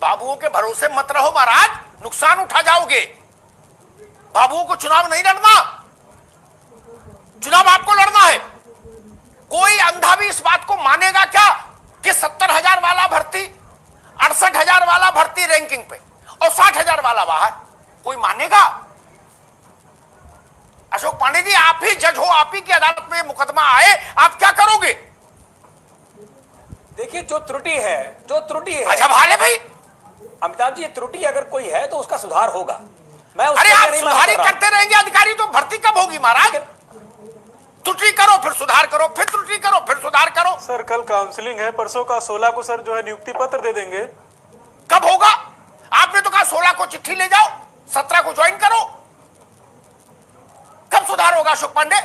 बाबुओं के भरोसे मत रहो महाराज, नुकसान उठा जाओगे। बाबुओं को चुनाव नहीं लड़ना, चुनाव आपको लड़ना है। कोई अंधा भी इस बात को मानेगा क्या कि 70,000 वाला भर्ती, 68,000 वाला भर्ती रैंकिंग पे और 60,000 वाला बाहर? कोई मानेगा? अशोक पांडे जी, आप ही जज हो, आप ही की अदालत में मुकदमा आए, आप क्या करोगे? देखिए, जो त्रुटि है अच्छा भाले भाई, अमिताभ जी, ये त्रुटि अगर कोई है तो उसका सुधार होगा। मैं अरे आप सुधारी करते रहेंगे अधिकारी, तो भर्ती कब होगी महाराज? त्रुटि करो फिर सुधार करो, फिर त्रुटि करो फिर सुधार करो। सर कल काउंसलिंग है, परसों का 16 को सर जो है नियुक्ति पत्र दे देंगे। कब होगा? आपने तो कहा 16 को चिट्ठी ले जाओ, 17 को ज्वाइन करो। कब सुधार होगा अशोक पांडे?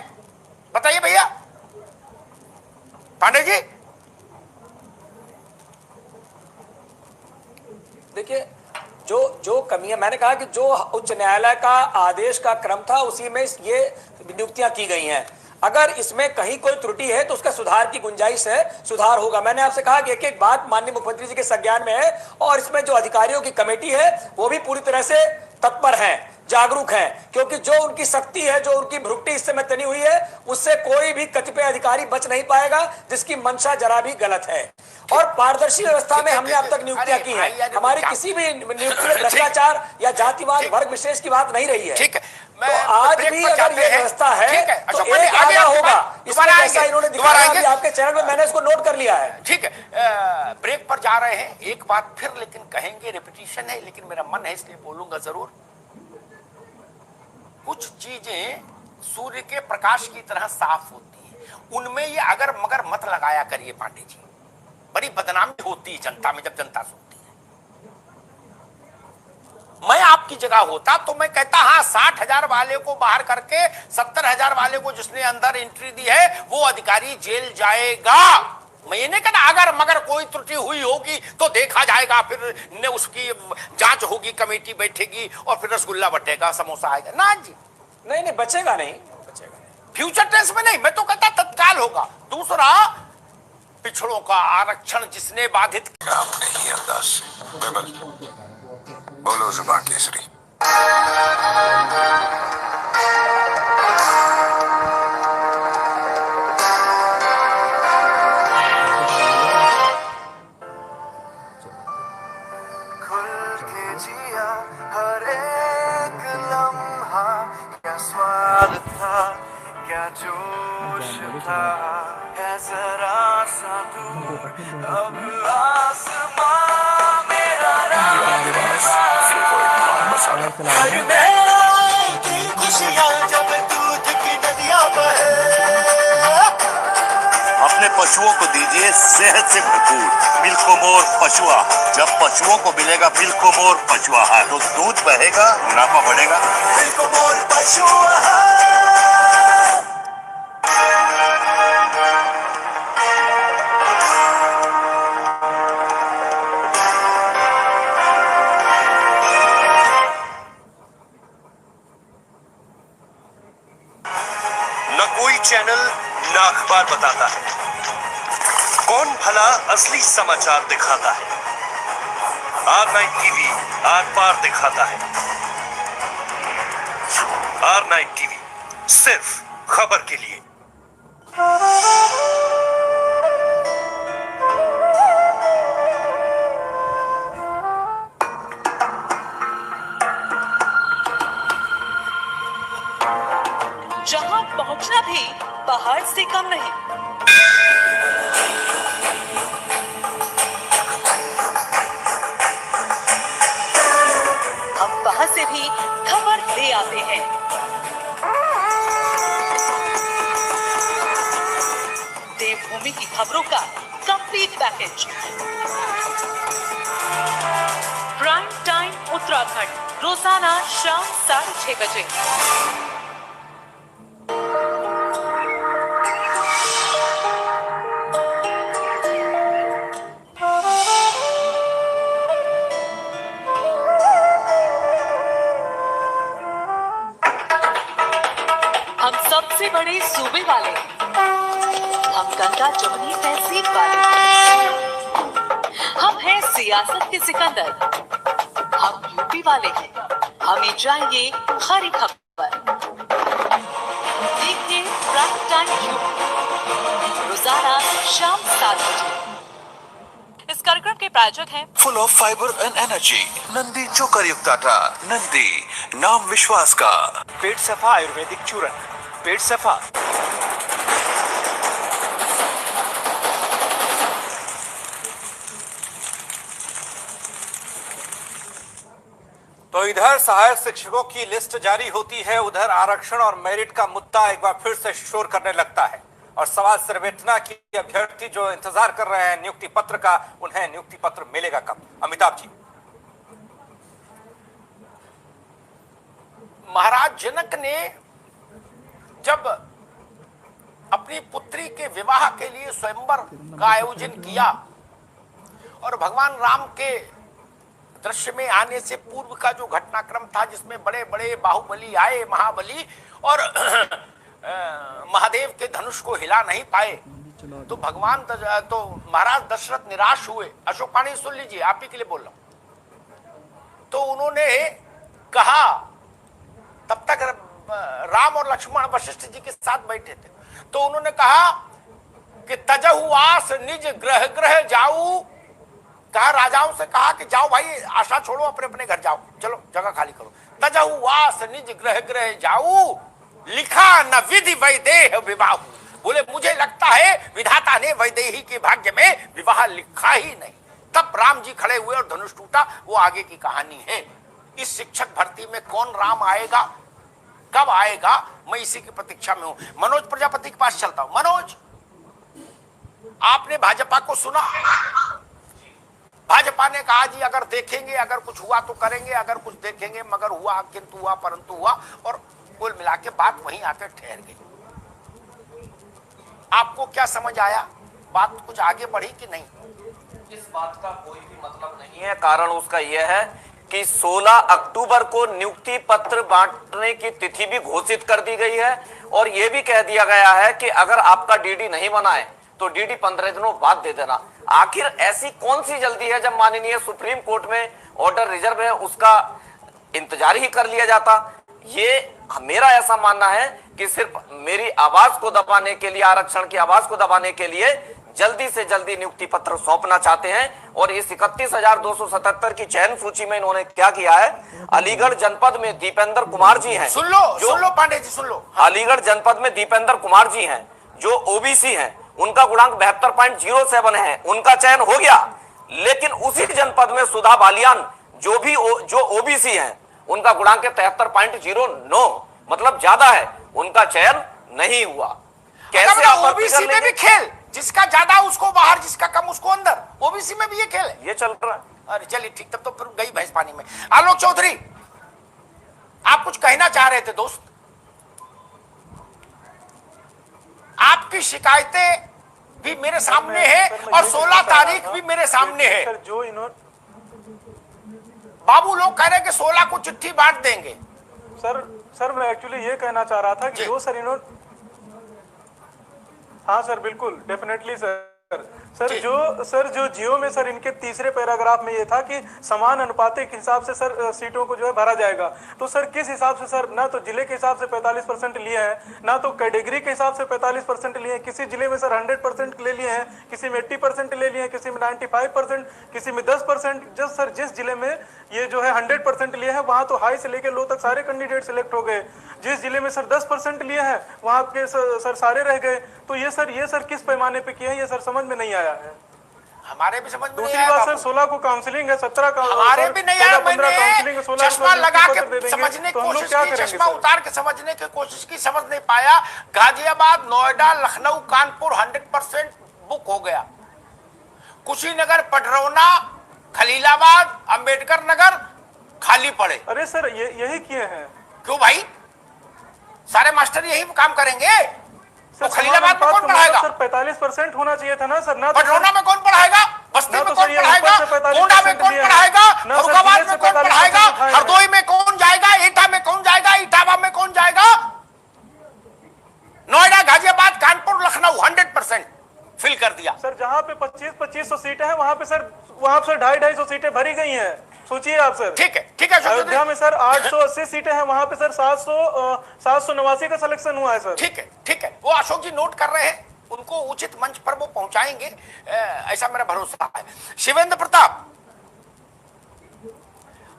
बताइए भैया पांडे जी। देखिए जो कमियां, मैंने कहा कि जो उच्च न्यायालय का आदेश का क्रम था उसी में ये नियुक्तियां की गई हैं। अगर इसमें कहीं कोई त्रुटि है तो उसका सुधार की गुंजाइश है, सुधार होगा। मैंने आपसे कहा कि एक एक बात माननीय मुख्यमंत्री जी के संज्ञान में है और इसमें जो अधिकारियों की कमेटी है वो भी पूरी तरह से तत्पर है, जागरूक है, क्योंकि जो उनकी शक्ति है, जो उनकी भ्रुक्टी इस समय तनी हुई है, उससे कोई भी कतिपय अधिकारी बच नहीं पाएगा जिसकी मंशा जरा भी गलत है। और पारदर्शी व्यवस्था में हमने अब तक नियुक्तियां की हैं। हमारी किसी भी नियुक्ति में भ्रष्टाचार या जातिवाद वर्ग विशेष की बात नहीं रही है। ठीक है, तो आज भी अगर ये व्यवस्था है तो एक आगे होगा। इसमें जैसा इन्होंने दिखाया आपके चैनल में, मैंने इसको नोट कर लिया है। ठीक है, ब्रेक पर जा रहे हैं। एक बात फिर लेकिन कहेंगे, रिपीटिशन है लेकिन मेरा मन है इसलिए बोलूंगा जरूर। कुछ चीजें सूर्य के प्रकाश की तरह साफ होती हैं, उनमें ये अगर मगर मत लगाया करिए पांडे जी, बड़ी बदनामी होती है जनता में जब जनता सुनती है। मैं आपकी जगह होता तो मैं कहता हाँ 60,000 वाले को बाहर करके 70,000 वाले को जिसने अंदर एंट्री दी है वो अधिकारी जेल जाएगा। मैं ये नहीं कहता अगर मगर कोई त्रुटि हुई होगी तो देखा जाएगा, फिर उसकी जांच होगी, कमेटी बैठेगी और फिर रसगुल्ला बटेगा, समोसा आएगा ना जी। नहीं बचेगा नहीं, बचेगा नहीं। फ्यूचर टेंस में नहीं, मैं तो कहता तत्काल होगा। दूसरा, पिछड़ों का आरक्षण जिसने बाधित किया अपने ही अंदाज से। बोलो जुबान केसरी। हर एक लम्हा क्या स्वाद था, क्या जोश था, है जरा सा दूर अब आसमां मेरा खुशियाँ जब दूध की नदियाँ बहे। अपने पशुओं को दीजिए सेहत से भरपूर मिल्कोमोर पशुआ। जब पशुओं को मिलेगा मिल्कोमोर पशुआ तो दूध बहेगा, मुनाफा बढ़ेगा। मिल्कोमोर पशुआ। न कोई चैनल न अखबार बताता है कौन भला असली समाचार दिखाता है। R9 टीवी आर पार दिखाता है। R9 टीवी सिर्फ खबर के लिए। जहां पहुंचना भी पहाड़ से कम नहीं। हम वहां से भी खबर ले आते हैं। देवभूमि की खबरों का complete package. Prime time Uttarakhand, रोजाना शाम 6:30 बजे। हम सबसे बड़े सूबे वाले, हम गंगा जमुनी तहसील वाले, हम हैं सियासत के सिकंदर, हम यूपी वाले हैं, हमें चाहिए खरी खबर। देखिए प्राइम टाइम यूपी, रोजाना शाम 7 बजे। इस कार्यक्रम के प्रायोजक हैं full of fibre and energy Nandi चोकर युक्त आटा। नंदी, नाम विश्वास का। पेट सफा आयुर्वेदिक चूरन, पेट सफा। तो इधर सहायक शिक्षकों की लिस्ट जारी होती है, उधर आरक्षण और मेरिट का मुद्दा एक बार फिर से शोर करने लगता है और सवाल सिर्फ इतना कि अभ्यर्थी जो इंतजार कर रहे हैं नियुक्ति पत्र का, उन्हें नियुक्ति पत्र मिलेगा कब? अमिताभ जी। महाराज जनक ने जब अपनी पुत्री के विवाह के लिए स्वयंवर का आयोजन किया और भगवान राम के दृश्य में आने से पूर्व का जो घटनाक्रम था जिसमें बड़े बड़े बाहुबली आए, महाबली, और महादेव के धनुष को हिला नहीं पाए, तो तो महाराज दशरथ निराश हुए। अशोक पाणी सुन लीजिए, आप ही के लिए बोल रहा हूं। तो उन्होंने कहा, तब तक राम और लक्ष्मण वशिष्ठ जी के साथ बैठे थे, तो उन्होंने कहा कि तजहु आस निज ग्रह ग्रह जाऊ, कहा राजाओं से कहा कि जाओ भाई, आशा छोड़ो, अपने अपने घर जाओ, चलो जगह खाली करो। तजहु आस निज ग्रह ग्रह जाऊ, लिखा न विधि वैदेह विवाह। बोले मुझे लगता है विधाता ने वैदेही के भाग्य में विवाह लिखा ही नहीं। तब राम जी खड़े हुए और धनुष टूटा, वो आगे की कहानी है। इस शिक्षक भर्ती में कौन राम आएगा, कब आएगा, मैं इसी की प्रतीक्षा में हूं। मनोज प्रजापति के पास चलता हूं। मनोज, आपने भाजपा को सुना? भाजपा ने कहा जी अगर देखेंगे, अगर कुछ हुआ तो करेंगे, अगर कुछ देखेंगे, मगर हुआ किंतु हुआ परंतु हुआ, और कुल मिला के बात वहीं आकर ठहर गई। आपको क्या समझ आया? बात कुछ आगे बढ़ी कि नहीं? इस बात का कोई भी मतलब नहीं है। कारण उसका यह है कि 16 अक्टूबर को नियुक्ति पत्र बांटने की तिथि भी घोषित कर दी गई है और यह भी कह दिया गया है कि अगर आपका डीडी नहीं बना है तो डीडी 15 दिनों बाद दे देना। आखिर ऐसी कौन सी जल्दी है जब माननीय सुप्रीम कोर्ट में ऑर्डर रिजर्व है, उसका इंतजार ही कर लिया जाता। ये मेरा ऐसा मानना है कि सिर्फ मेरी आवाज को दबाने के लिए, आरक्षण की आवाज को दबाने के लिए जल्दी से जल्दी नियुक्ति पत्र सौंपना चाहते हैं। और इस 31,277 की चयन सूची में इन्होंने क्या किया है, अलीगढ़ जनपद में दीपेंद्र कुमार जी हैं, सुन लो पांडे जी, सुन लो। अलीगढ़ जनपद में दीपेंद्र कुमार जी हैं जो ओबीसी हैं, उनका गुणांक 72.07 है, उनका चयन हो गया। लेकिन उसी जनपद में सुधा बालियान जो ओबीसी हैं, उनका गुणांक 73.09, मतलब ज्यादा है, उनका चयन नहीं हुआ। कैसे ओबीसी में भी खेल, जिसका ज्यादा उसको बाहर, जिसका कम उसको अंदर, ओबीसी में भी ये खेल है, ये चल रहा है। अरे चलिए ठीक, तब तो फिर गई भैंस पानी में। आलोक चौधरी, आप कुछ कहना चाह रहे थे दोस्त? आपकी शिकायतें भी मेरे सामने है और 16 तारीख भी मेरे सामने है। जो इन्होंने बाबू लोग कह रहे हैं कि 16 को चिट्ठी बांट देंगे। सर मैं एक्चुअली ये कहना चाह रहा था कि जो सर इन्होंने, हाँ सर बिल्कुल, डेफिनेटली सर जो जियो में सर इनके तीसरे पैराग्राफ में ये था कि समान अनुपातिक हिसाब से सर सीटों को जो है भरा जाएगा। तो सर किस हिसाब से सर, ना तो जिले के हिसाब से 45% लिए हैं, ना तो कैटेगरी के हिसाब से 45% लिए हैं। किसी जिले में सर 100% ले लिए हैं, किसी में 80% ले लिए हैं, किसी में 95%, किसी में 10%। जब सर जिस जिले में ये जो है 100% लिए हैं, वहां तो हाई से लेकर लो तक सारे कैंडिडेट सिलेक्ट हो गए। जिस जिले में सर 10% लिए हैं, वहां के सर सारे रह गए। तो ये सर किस पैमाने पे किए हैं, ये सर समझ में नहीं आया है। हमारे भी समझ में नहीं दूसरी बात सर 16 को काउंसलिंग है, 17 का हमारे भी नहीं आया। मैंने चश्मा लगा के समझने की तो कोशिश की, चश्मा उतार के समझने की कोशिश की, समझ नहीं पाया। गाजियाबाद, नोएडा, लखनऊ, कानपुर 100% बुक हो गया। कुशीनगर, पटरौना, खलीलाबाद, अंबेडकर नगर खाली पड़े। अरे सर यही किए हैं। क्यों भाई, सारे मास्टर यही काम करेंगे? तो खलीलाबाद में कौन पढ़ाएगा? सर 45% होना चाहिए था ना सर। ना पटरौना में कौन पढ़ाएगा? बस्ती में कौन पढ़ाएगा? गोंडा में कौन पढ़ाएगा? फरुखाबाद में कौन पढ़ाएगा? हरदोई में कौन जाएगा? एटा में कौन जाएगा? इटावा में कौन जाएगा? नोएडा, गाजियाबाद, कानपुर, लखनऊ 100% फिल कर दिया। सर जहां पे 2500 सीटें हैं, वहां पे सर 250 सीटें भरी गई हैं। सोचिए आप सर। ठीक है अयोध्या में सर 880 सीटें हैं, वहां पे सर 789 का सिलेक्शन हुआ है सर। ठीक है, वो अशोक जी नोट कर रहे हैं, उनको उचित मंच पर वो पहुंचाएंगे, ऐसा मेरा भरोसा है। शिवेंद्र प्रताप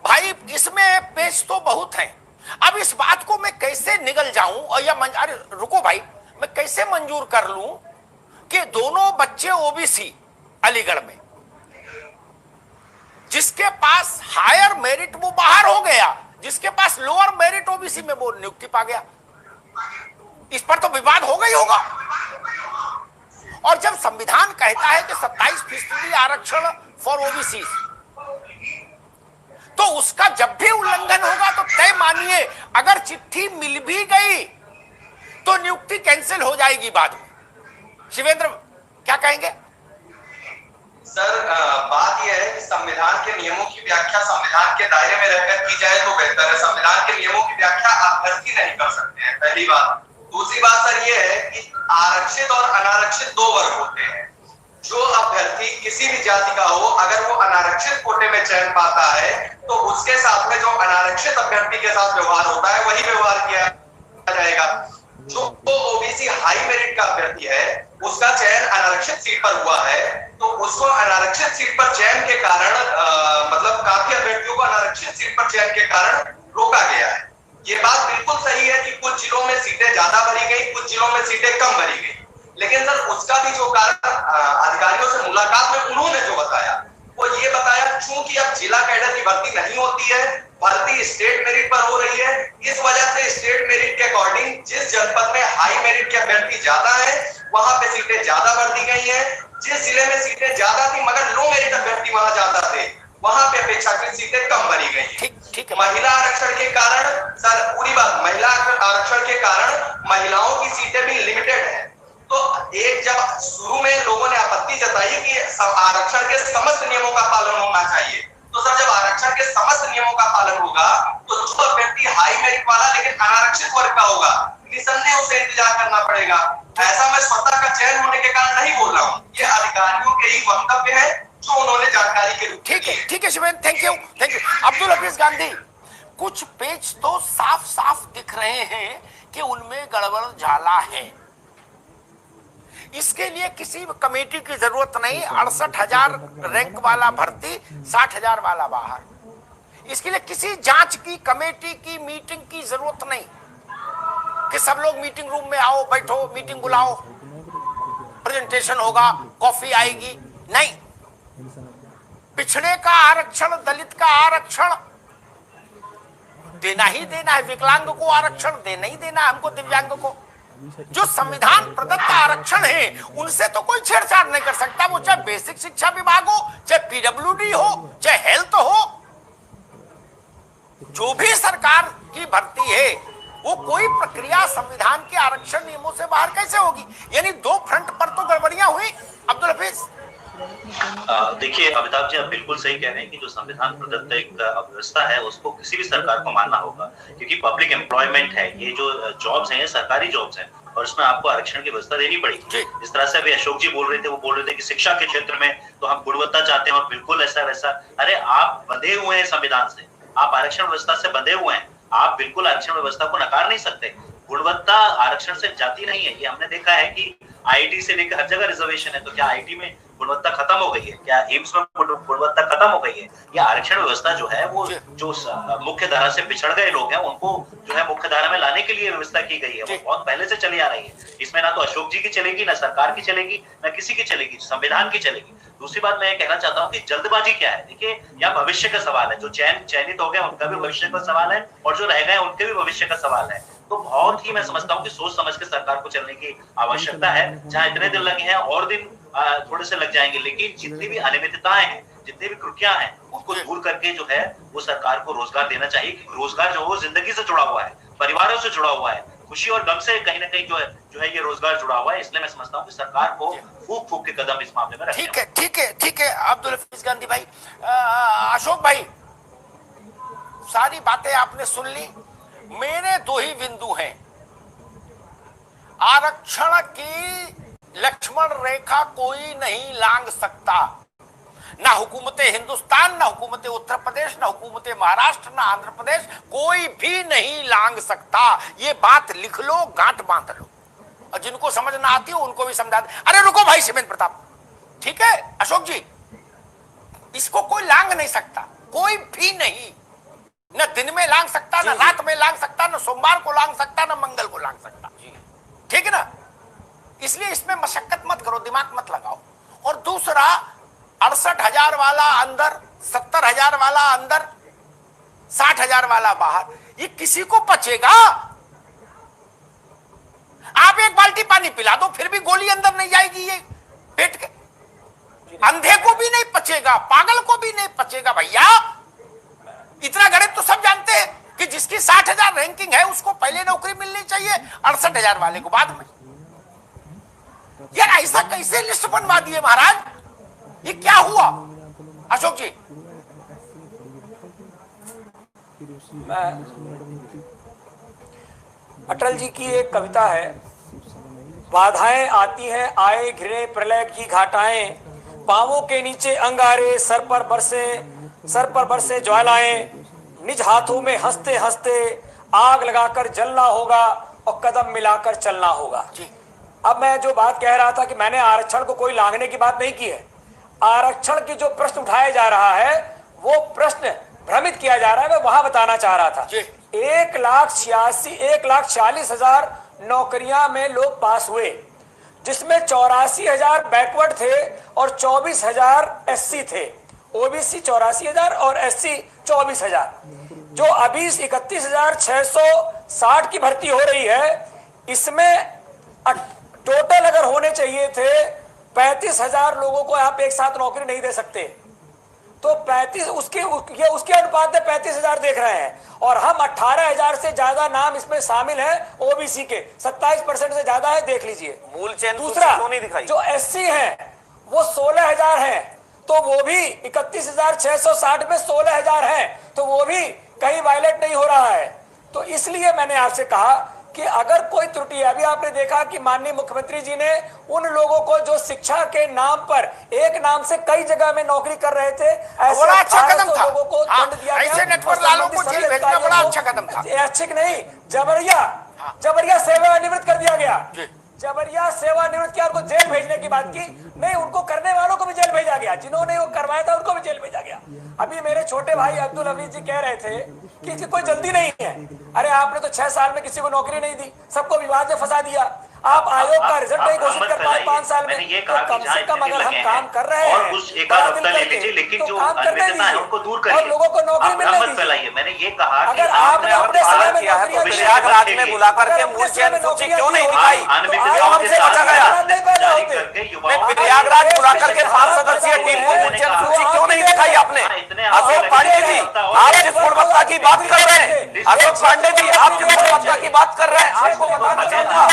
भाई, इसमें पेज तो बहुत हैं। अब इस बात को मैं कैसे निगल जाऊं, और या अरे रुको भाई, मैं कैसे मंजूर कर लूं कि दोनों बच्चे ओबीसी अलीगढ़ में, जिसके पास हायर मेरिट वो बाहर हो गया, जिसके पास लोअर मेरिट ओबीसी में वो नियुक्ति पा गया। इस पर तो विवाद होगा ही होगा। और जब संविधान कहता है कि 27% आरक्षण फॉर ओबीसी, तो उसका जब भी उल्लंघन होगा तो तय मानिए अगर चिट्ठी मिल भी गई तो नियुक्ति कैंसिल हो जाएगी बाद में। शिवेंद्र क्या कहेंगे? सर बात यह है कि संविधान के नियमों की व्याख्या संविधान के दायरे में रहकर की जाए तो बेहतर है। संविधान के नियमों की व्याख्या अभ्यर्थी नहीं कर सकते हैं, पहली बात। दूसरी बात सर ये है कि आरक्षित और अनारक्षित दो वर्ग होते हैं। जो अभ्यर्थी किसी भी जाति का हो, अगर वो अनारक्षित कोटे में चयन पाता है तो उसके साथ में जो अनारक्षित अभ्यर्थी के साथ व्यवहार होता है वही व्यवहार किया जाएगा। जो ओबीसी हाई मेरिट का अभ्यर्थी है उसका चयन अनारक्षित सीट पर हुआ है तो उसको अनारक्षित सीट पर चयन के कारण मतलब काफी अभ्यर्थियों को अनारक्षित सीट पर चयन के कारण रोका गया है। ये बात बिल्कुल सही है कि कुछ जिलों में सीटें ज्यादा भरी गई, कुछ जिलों में सीटें कम भरी गई, लेकिन सर उसका भी जो कारण अधिकारियों से मुलाकात में उन्होंने जो बताया वो ये बताया चूंकि अब जिला कैडर की भर्ती नहीं होती है, भर्ती स्टेट मेरिट पर हो रही है, इस वजह से स्टेट मेरिट के अकॉर्डिंग जिस जनपद में हाई मेरिट के अभ्यर्थी ज्यादा है वहां पे सीटें ज्यादा भर दी गई है। जिस जिले में सीटें ज्यादा थी मगर लो मेरिट अभ्यर्थी वहां ज्यादा थे वहां पे अपेक्षाकृत सीटें कम भरी गई। ठीक है। महिला आरक्षण के कारण सर पूरी बात, महिला आरक्षण के कारण महिलाओं की सीटें भी लिमिटेड है। तो एक जब शुरू में लोगों ने आपत्ति जताई कि आरक्षण के समस्त नियमों का पालन होना चाहिए, तो सर जब आरक्षण के समस्त नियमों का पालन होगा तो जो अभ्यर्थी हाई मेरिट वाला लेकिन अनारक्षित वर्ग का होगा निसंदेह उसे इंतजार करना पड़ेगा। ऐसा मैं स्वतः का चयन होने के कारण नहीं बोल रहा हूँ, ये अधिकारियों के ही वक्तव्य है जो उन्होंने जानकारी के रूप में। ठीक है शिवेंद्र, थैंक यू। अब्दुल हफीज गांधी, कुछ पेज तो साफ साफ दिख रहे हैं कि उनमें गड़बड़ झाला है। इसके लिए किसी कमेटी की जरूरत नहीं। 68,000 रैंक वाला भर्ती, 60,000 वाला बाहर। इसके लिए किसी जांच की कमेटी की मीटिंग की जरूरत नहीं कि सब लोग मीटिंग रूम में आओ, बैठो, मीटिंग बुलाओ, प्रेजेंटेशन होगा, कॉफी आएगी। नहीं, पिछड़े का आरक्षण, दलित का आरक्षण देना ही देना है, विकलांग को आरक्षण देना ही देना है, हमको दिव्यांग को। जो संविधान प्रदत्त आरक्षण है उनसे तो कोई छेड़छाड़ नहीं कर सकता, वो चाहे बेसिक शिक्षा विभाग हो, चाहे पीडब्ल्यूडी हो, चाहे हेल्थ हो। जो भी सरकार की भर्ती है वो कोई प्रक्रिया संविधान के आरक्षण नियमों से बाहर कैसे होगी? यानी दो फ्रंट पर तो गड़बड़ियां हुई। अब्दुल हफीज, देखिए अमिताभ जी आप बिल्कुल सही कह रहे हैं कि जो संविधान प्रदत्त एक व्यवस्था है उसको किसी भी सरकार को मानना होगा, क्योंकि पब्लिक एम्प्लॉयमेंट है, ये जो जॉब्स हैं सरकारी जॉब्स हैं और इसमें आपको आरक्षण की व्यवस्था देनी पड़ेगी। जिस तरह से अभी अशोक जी बोल रहे थे, वो बोल रहे थे कि शिक्षा के क्षेत्र में तो हम गुणवत्ता चाहते हैं और बिल्कुल ऐसा वैसा। अरे आप बंधे हुए हैं संविधान से, आप आरक्षण व्यवस्था से बंधे हुए हैं, आप बिल्कुल आरक्षण व्यवस्था को नकार नहीं सकते। गुणवत्ता आरक्षण से जाती नहीं है, ये हमने देखा है कि आईआईटी से लेकर हर जगह रिजर्वेशन है, तो क्या आईआईटी में गुणवत्ता खत्म हो गई है? क्या एम्स में गुणवत्ता खत्म हो गई है? या आरक्षण व्यवस्था जो है वो जो मुख्य धारा से पिछड़ गए लोग हैं उनको जो है मुख्य धारा में लाने के लिए व्यवस्था की गई है, वो बहुत पहले से चली आ रही है। इसमें ना तो अशोक जी की चलेगी, ना सरकार की चलेगी, ना किसी की चलेगी, संविधान की चलेगी। दूसरी बात मैं ये कहना चाहता हूँ कि जल्दबाजी क्या है, देखिए यहाँ भविष्य का सवाल है, जो चयनित हो गए उनका भी भविष्य का सवाल है और जो रह गए उनके भी भविष्य का सवाल है। तो बहुत ही मैं समझता हूँ कि सोच समझ के सरकार को चलने की आवश्यकता है। जहाँ इतने दिन लगे हैं और दिन थोड़े से लग जाएंगे, लेकिन जितनी भी अनियमितताएं हैं, जितनी भी त्रुटियां हैं, उनको दूर करके जो है वो सरकार को रोजगार देना चाहिए। रोजगार जो है जिंदगी से जुड़ा हुआ है, परिवारों से जुड़ा हुआ है, खुशी और गम से कहीं ना कहीं जो है ये रोजगार जुड़ा हुआ है। इसलिए मैं समझता हूँ कि सरकार को फूक फूक के कदम इस मामले में रखने। ठीक है अब्दुल हफीज गांधी भाई। अशोक भाई, सारी बातें आपने सुन ली। मेरे दो ही बिंदु हैं। आरक्षण की लक्ष्मण रेखा कोई नहीं लांघ सकता, ना हुकूमत हिंदुस्तान, ना हुकूमत उत्तर प्रदेश, ना हुकूमत महाराष्ट्र, ना आंध्र प्रदेश, कोई भी नहीं लांघ सकता। ये बात लिख लो, गांठ बांध लो, और जिनको समझ ना आती हो उनको भी समझा दे। अरे रुको भाई शिवेंद्र प्रताप, ठीक है अशोक जी, इसको कोई लांघ नहीं सकता, कोई भी नहीं। न दिन में लांघ सकता, न रात में लांघ सकता, न सोमवार को लांघ सकता, न मंगल को लांघ सकता। ठीक है ना? इसलिए इसमें मशक्कत मत करो, दिमाग मत लगाओ। और दूसरा 68,000 वाला अंदर, 70,000 वाला अंदर, 60,000 वाला बाहर, ये किसी को पचेगा? आप एक बाल्टी पानी पिला दो फिर भी गोली अंदर नहीं जाएगी, ये पेट के अंधे को भी नहीं पचेगा, पागल को भी नहीं पचेगा भैया। इतना गरीब तो सब जानते हैं कि जिसकी 60,000 रैंकिंग है उसको पहले नौकरी मिलनी चाहिए, 68,000 वाले को बाद में। यार ऐसा कैसे लिस्ट बनवा दिए महाराज, ये क्या हुआ? अशोक जी, अटल जी की एक कविता है, बाधाएं आती हैं आए घिरे प्रलय की घाटाएं, पांवों के नीचे अंगारे, सर पर बरसे ज्वालाएं, निज हाथों में हंसते हंसते आग लगाकर जलना होगा और कदम मिलाकर चलना होगा। अब मैं जो बात कह रहा था कि मैंने आरक्षण को कोई लांघने की बात नहीं की है। आरक्षण की जो प्रश्न उठाया जा रहा है वो प्रश्न भ्रमित किया जा रहा है, मैं वहां बताना चाह रहा था। 1,40,000 नौकरियां में लोग पास हुए, जिसमें 84,000 बैकवर्ड थे और 24,000 एससी थे। ओबीसी 84,000 और एससी 24,000। जो अभी 31,660 की भर्ती हो रही है, इसमें टोटल अगर होने चाहिए थे 35,000 लोगों को आप एक साथ नौकरी नहीं दे सकते, तो 35 उसके अनुपात में 35,000 देख रहे हैं, और हम 18,000 से ज्यादा नाम इसमें शामिल हैं ओबीसी के, 27% से ज्यादा है, देख लीजिए। मूल चयन दूसरा क्यों नहीं दिखाई? जो एससी हैं वो 16,000 हैं, तो वो भी 31,660 में 16,000 हैं, तो वो भी कहीं वायलेट नहीं हो रहा है। तो इसलिए मैंने आपसे कहा कि अगर कोई त्रुटि है, अभी आपने देखा कि माननीय मुख्यमंत्री जी ने उन लोगों को जो शिक्षा के नाम पर एक नाम से कई जगह में नौकरी कर रहे थे, ऐसे बड़ा अच्छा कदम था। लोगों को दंड दिया गया। ऐसे नेटवर्क लालों को जेल भेजना बड़ा अच्छा कदम था। ऐच्छिक नहीं, जबरिया सेवानिवृत्त कर दिया गया। जबरिया सेवानिवृत्त किया, उनको जेल भेजने की बात की नहीं, उनको करने वालों को भी जेल भेजा गया, जिन्होंने वो करवाया था उनको भी जेल भेजा गया। अभी मेरे छोटे भाई अब्दुल हमीद जी कह रहे थे कि कोई जल्दी नहीं है। अरे आपने तो 6 साल में किसी को नौकरी नहीं दी, सबको विवाद में फंसा दिया। आप आयोग का रिजल्ट नहीं घोषित कर पाए 5 साल में, तो कम से कम अगर हम काम कर रहे हैं लेकिन जो काम करने है उनको दूर करिए और लोगों को नौकरी मिलने दीजिए। फैलाइए। मैंने ये कहा अगर आपने अपने समय में किया है तो प्रयागराज में बुला करके मूल चयन सूची क्यों नहीं दिखाई? हमसे बचा गया। प्रयागराज बुला करके 5 सदस्यीय टीम को मूल चयन सूची क्यों नहीं दिखाई आपने? अशोक पांडे जी, आप जिस गुणवत्ता की बात कर रहे हैं, अशोक पांडे जी आप जिस गुणवत्ता की बात कर रहे हैं, आपको बताना चाहूंगा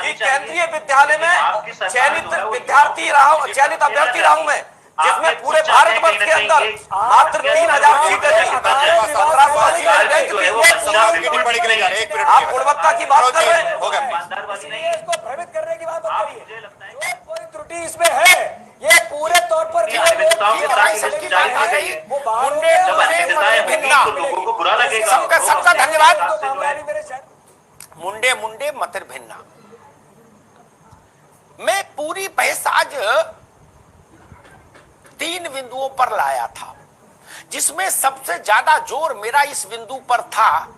कि केंद्रीय विद्यालय में चयनित अभ्यर्थी रहा हूं मैं, जिसमें पूरे भारतवर्ष के अंदर मात्र 3,000 सीटें थी, 1700 सीटें रैंक थी। आप गुणवत्ता की बात कर रहे हैं, इसको भ्रमित करने की बात करिए। कोई त्रुटि इसमें है, ये पूरे तौर पर सबका धन्यवाद। मुंडे मतिर भिन्ना, मैं पूरी बहस आज 3 बिंदुओं पर लाया था, जिसमें सबसे ज्यादा जोर मेरा इस बिंदु पर था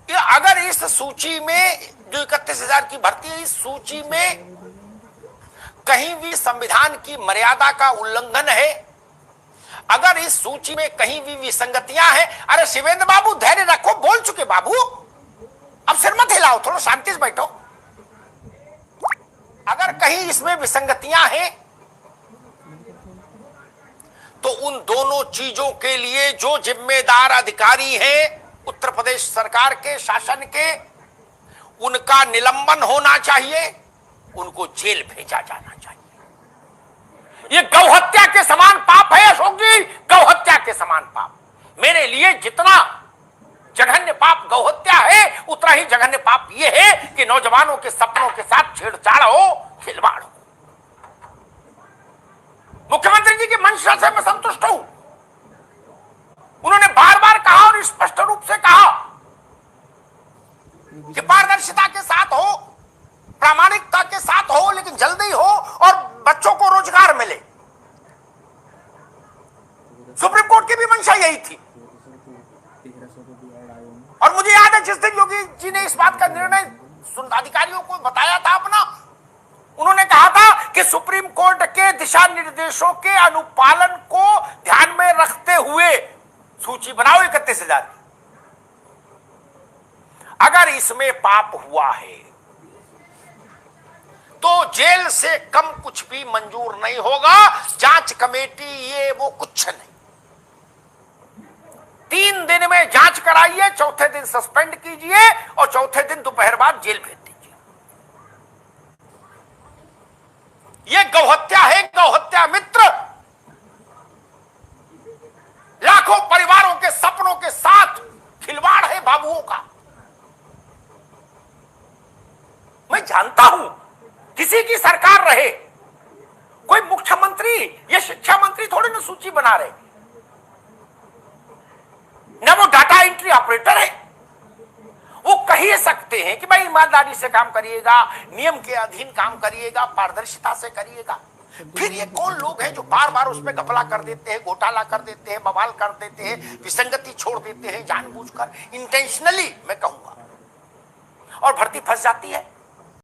कि अगर इस सूची में जो 31,000 की भर्ती है, इस सूची में कहीं भी संविधान की मर्यादा का उल्लंघन है, अगर इस सूची में कहीं भी विसंगतियां हैं, अरे शिवेंद्र बाबू धैर्य रखो, बोल चुके बाबू, अब सिर मत हिलाओ, थोड़ा शांति से बैठो। अगर कहीं इसमें विसंगतियां हैं तो उन दोनों चीजों के लिए जो जिम्मेदार अधिकारी हैं उत्तर प्रदेश सरकार के शासन के, उनका निलंबन होना चाहिए, उनको जेल भेजा जाना चाहिए। ये गौहत्या के समान पाप है अशोक जी, गौहत्या के समान पाप। मेरे लिए जितना जघन्य पाप गौहत्या है, उतना ही जघन्य पाप ये है कि नौजवानों के सपनों के साथ छेड़छाड़ हो, खिलवाड़ हो। मुख्यमंत्री जी की मंशा से मैं संतुष्ट हूं। उन्होंने बार बार कहा और स्पष्ट रूप से कहा कि पारदर्शिता के साथ हो, प्रामाणिकता के साथ हो, लेकिन जल्दी हो और बच्चों को रोजगार मिले। सुप्रीम कोर्ट की भी मंशा यही थी। और मुझे याद है जिस दिन योगी जी ने इस बात का निर्णय अधिकारियों को बताया था अपना, उन्होंने कहा था कि सुप्रीम कोर्ट के दिशा निर्देशों के अनुपालन को ध्यान में रखते हुए सूची बनाओ 31,000। अगर इसमें पाप हुआ है तो जेल से कम कुछ भी मंजूर नहीं होगा। जांच कमेटी ये वो कुछ नहीं, 3 दिन में जांच कराइए, चौथे दिन सस्पेंड कीजिए और चौथे दिन दोपहर बाद जेल भेज दीजिए। ये गौहत्या है, गौहत्या मित्र। लाखों परिवारों के सपनों के साथ खिलवाड़ है बाबुओं का। मैं जानता हूं किसी की सरकार रहे, कोई मुख्यमंत्री या शिक्षा मंत्री थोड़ी ना सूची बना रहे, ना वो डाटा एंट्री ऑपरेटर है। वो कह ही सकते हैं कि भाई ईमानदारी से काम करिएगा, नियम के अधीन काम करिएगा, पारदर्शिता से करिएगा। फिर ये कौन लोग हैं जो बार बार उसमें घपला कर देते हैं, घोटाला कर देते हैं, बवाल कर देते हैं, विसंगति छोड़ देते हैं जानबूझकर, इंटेंशनली मैं कहूंगा, और भर्ती फंस जाती है।